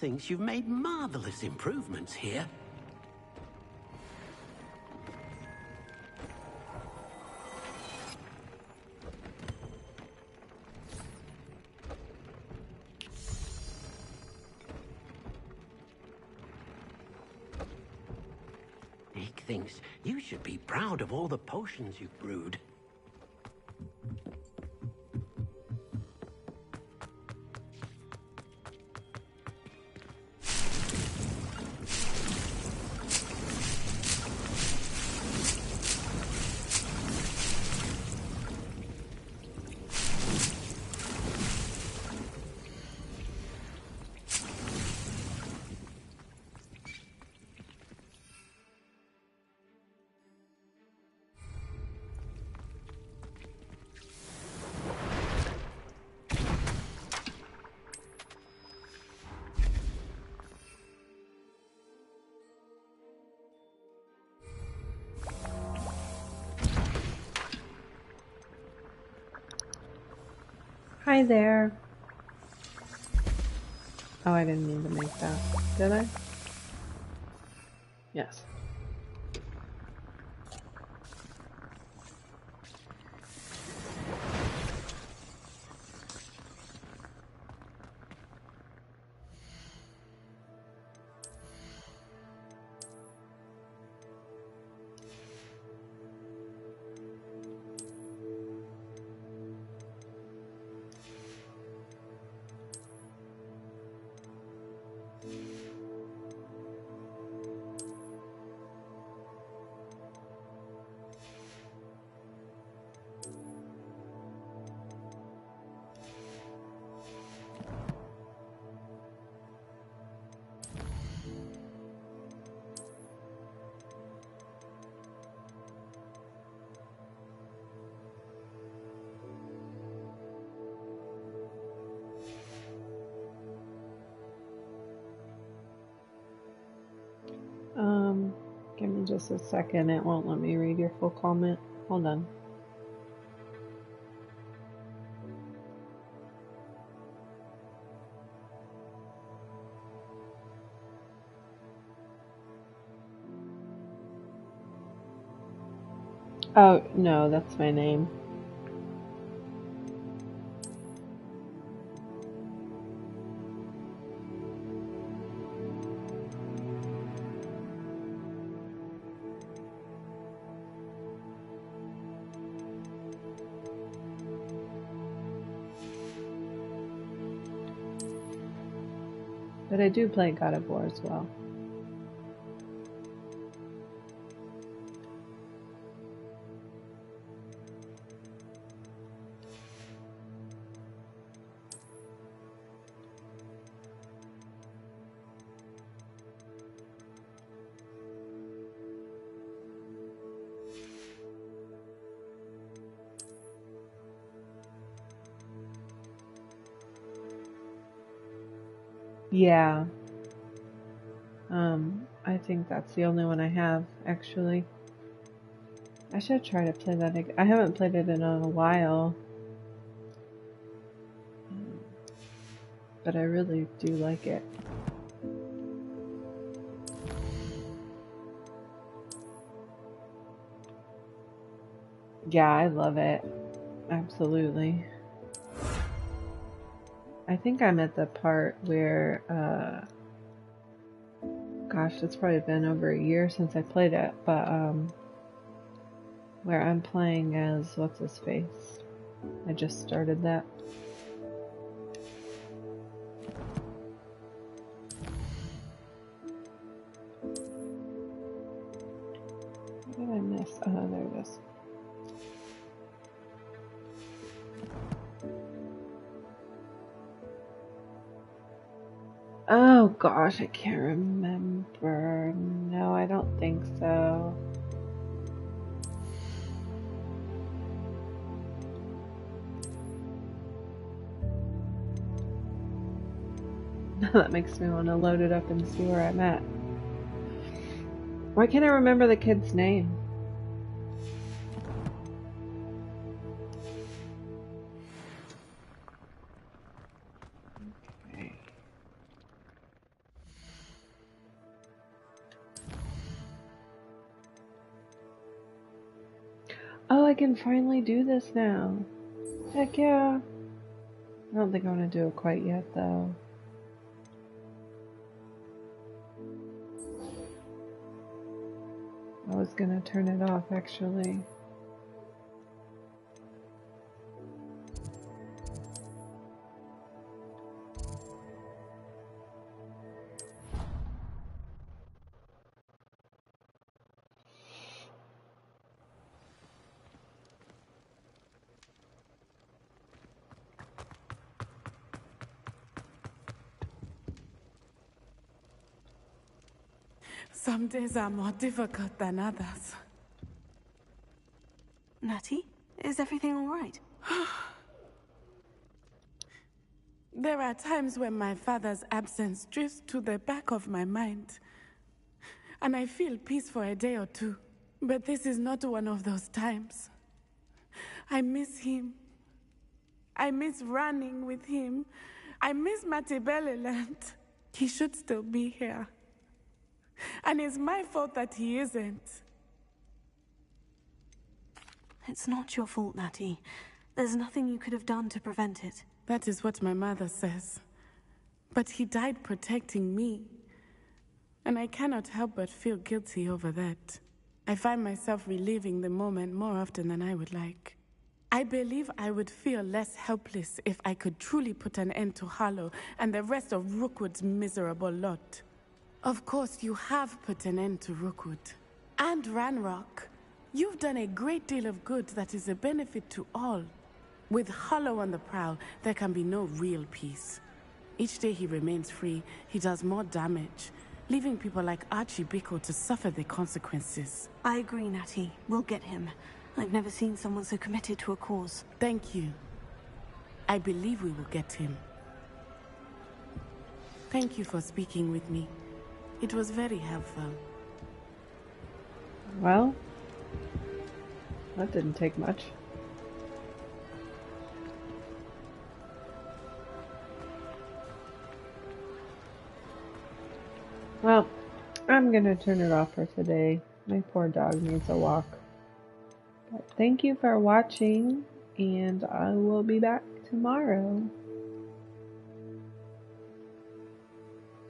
thinks you've made marvelous improvements here. Nick thinks you should be proud of all the potions you've brewed. Hi there. Oh, I didn't mean to make that. Did I? Yes. Give me just a second. It won't let me read your full comment. Hold on. Oh, no, that's my name. But I do play God of War as well. Yeah. I think that's the only one I have, actually. I should try to play that again. I haven't played it in a while. But I really do like it. Yeah, I love it. Absolutely. I think I'm at the part where, gosh, it's probably been over a year since I played it, but, where I'm playing as, what's his face? I just started that. What did I miss? Oh, there it is. Oh gosh, I can't remember. No, I don't think so. That makes me want to load it up and see where I'm at. Why can't I remember the kid's name? Okay. I can finally do this now. Heck yeah. I don't think I'm gonna do it quite yet, though. I was gonna turn it off, actually. Some days are more difficult than others. Natty, is everything all right? There are times when my father's absence drifts to the back of my mind, and I feel peace for a day or two. But this is not one of those times. I miss him. I miss running with him. I miss Mattibeleland. He should still be here. And it's my fault that he isn't. It's not your fault, Natty. There's nothing you could have done to prevent it. That is what my mother says. But he died protecting me. And I cannot help but feel guilty over that. I find myself reliving the moment more often than I would like. I believe I would feel less helpless if I could truly put an end to Harlow and the rest of Rookwood's miserable lot. Of course, you have put an end to Rookwood. And Ranrock. You've done a great deal of good that is a benefit to all. With Harlow on the prowl, there can be no real peace. Each day he remains free, he does more damage, leaving people like Archie Bickle to suffer the consequences. I agree, Natty. We'll get him. I've never seen someone so committed to a cause. Thank you. I believe we will get him. Thank you for speaking with me. It was very helpful. Well, that didn't take much. Well, I'm gonna turn it off for today. My poor dog needs a walk. But thank you for watching, and I will be back tomorrow.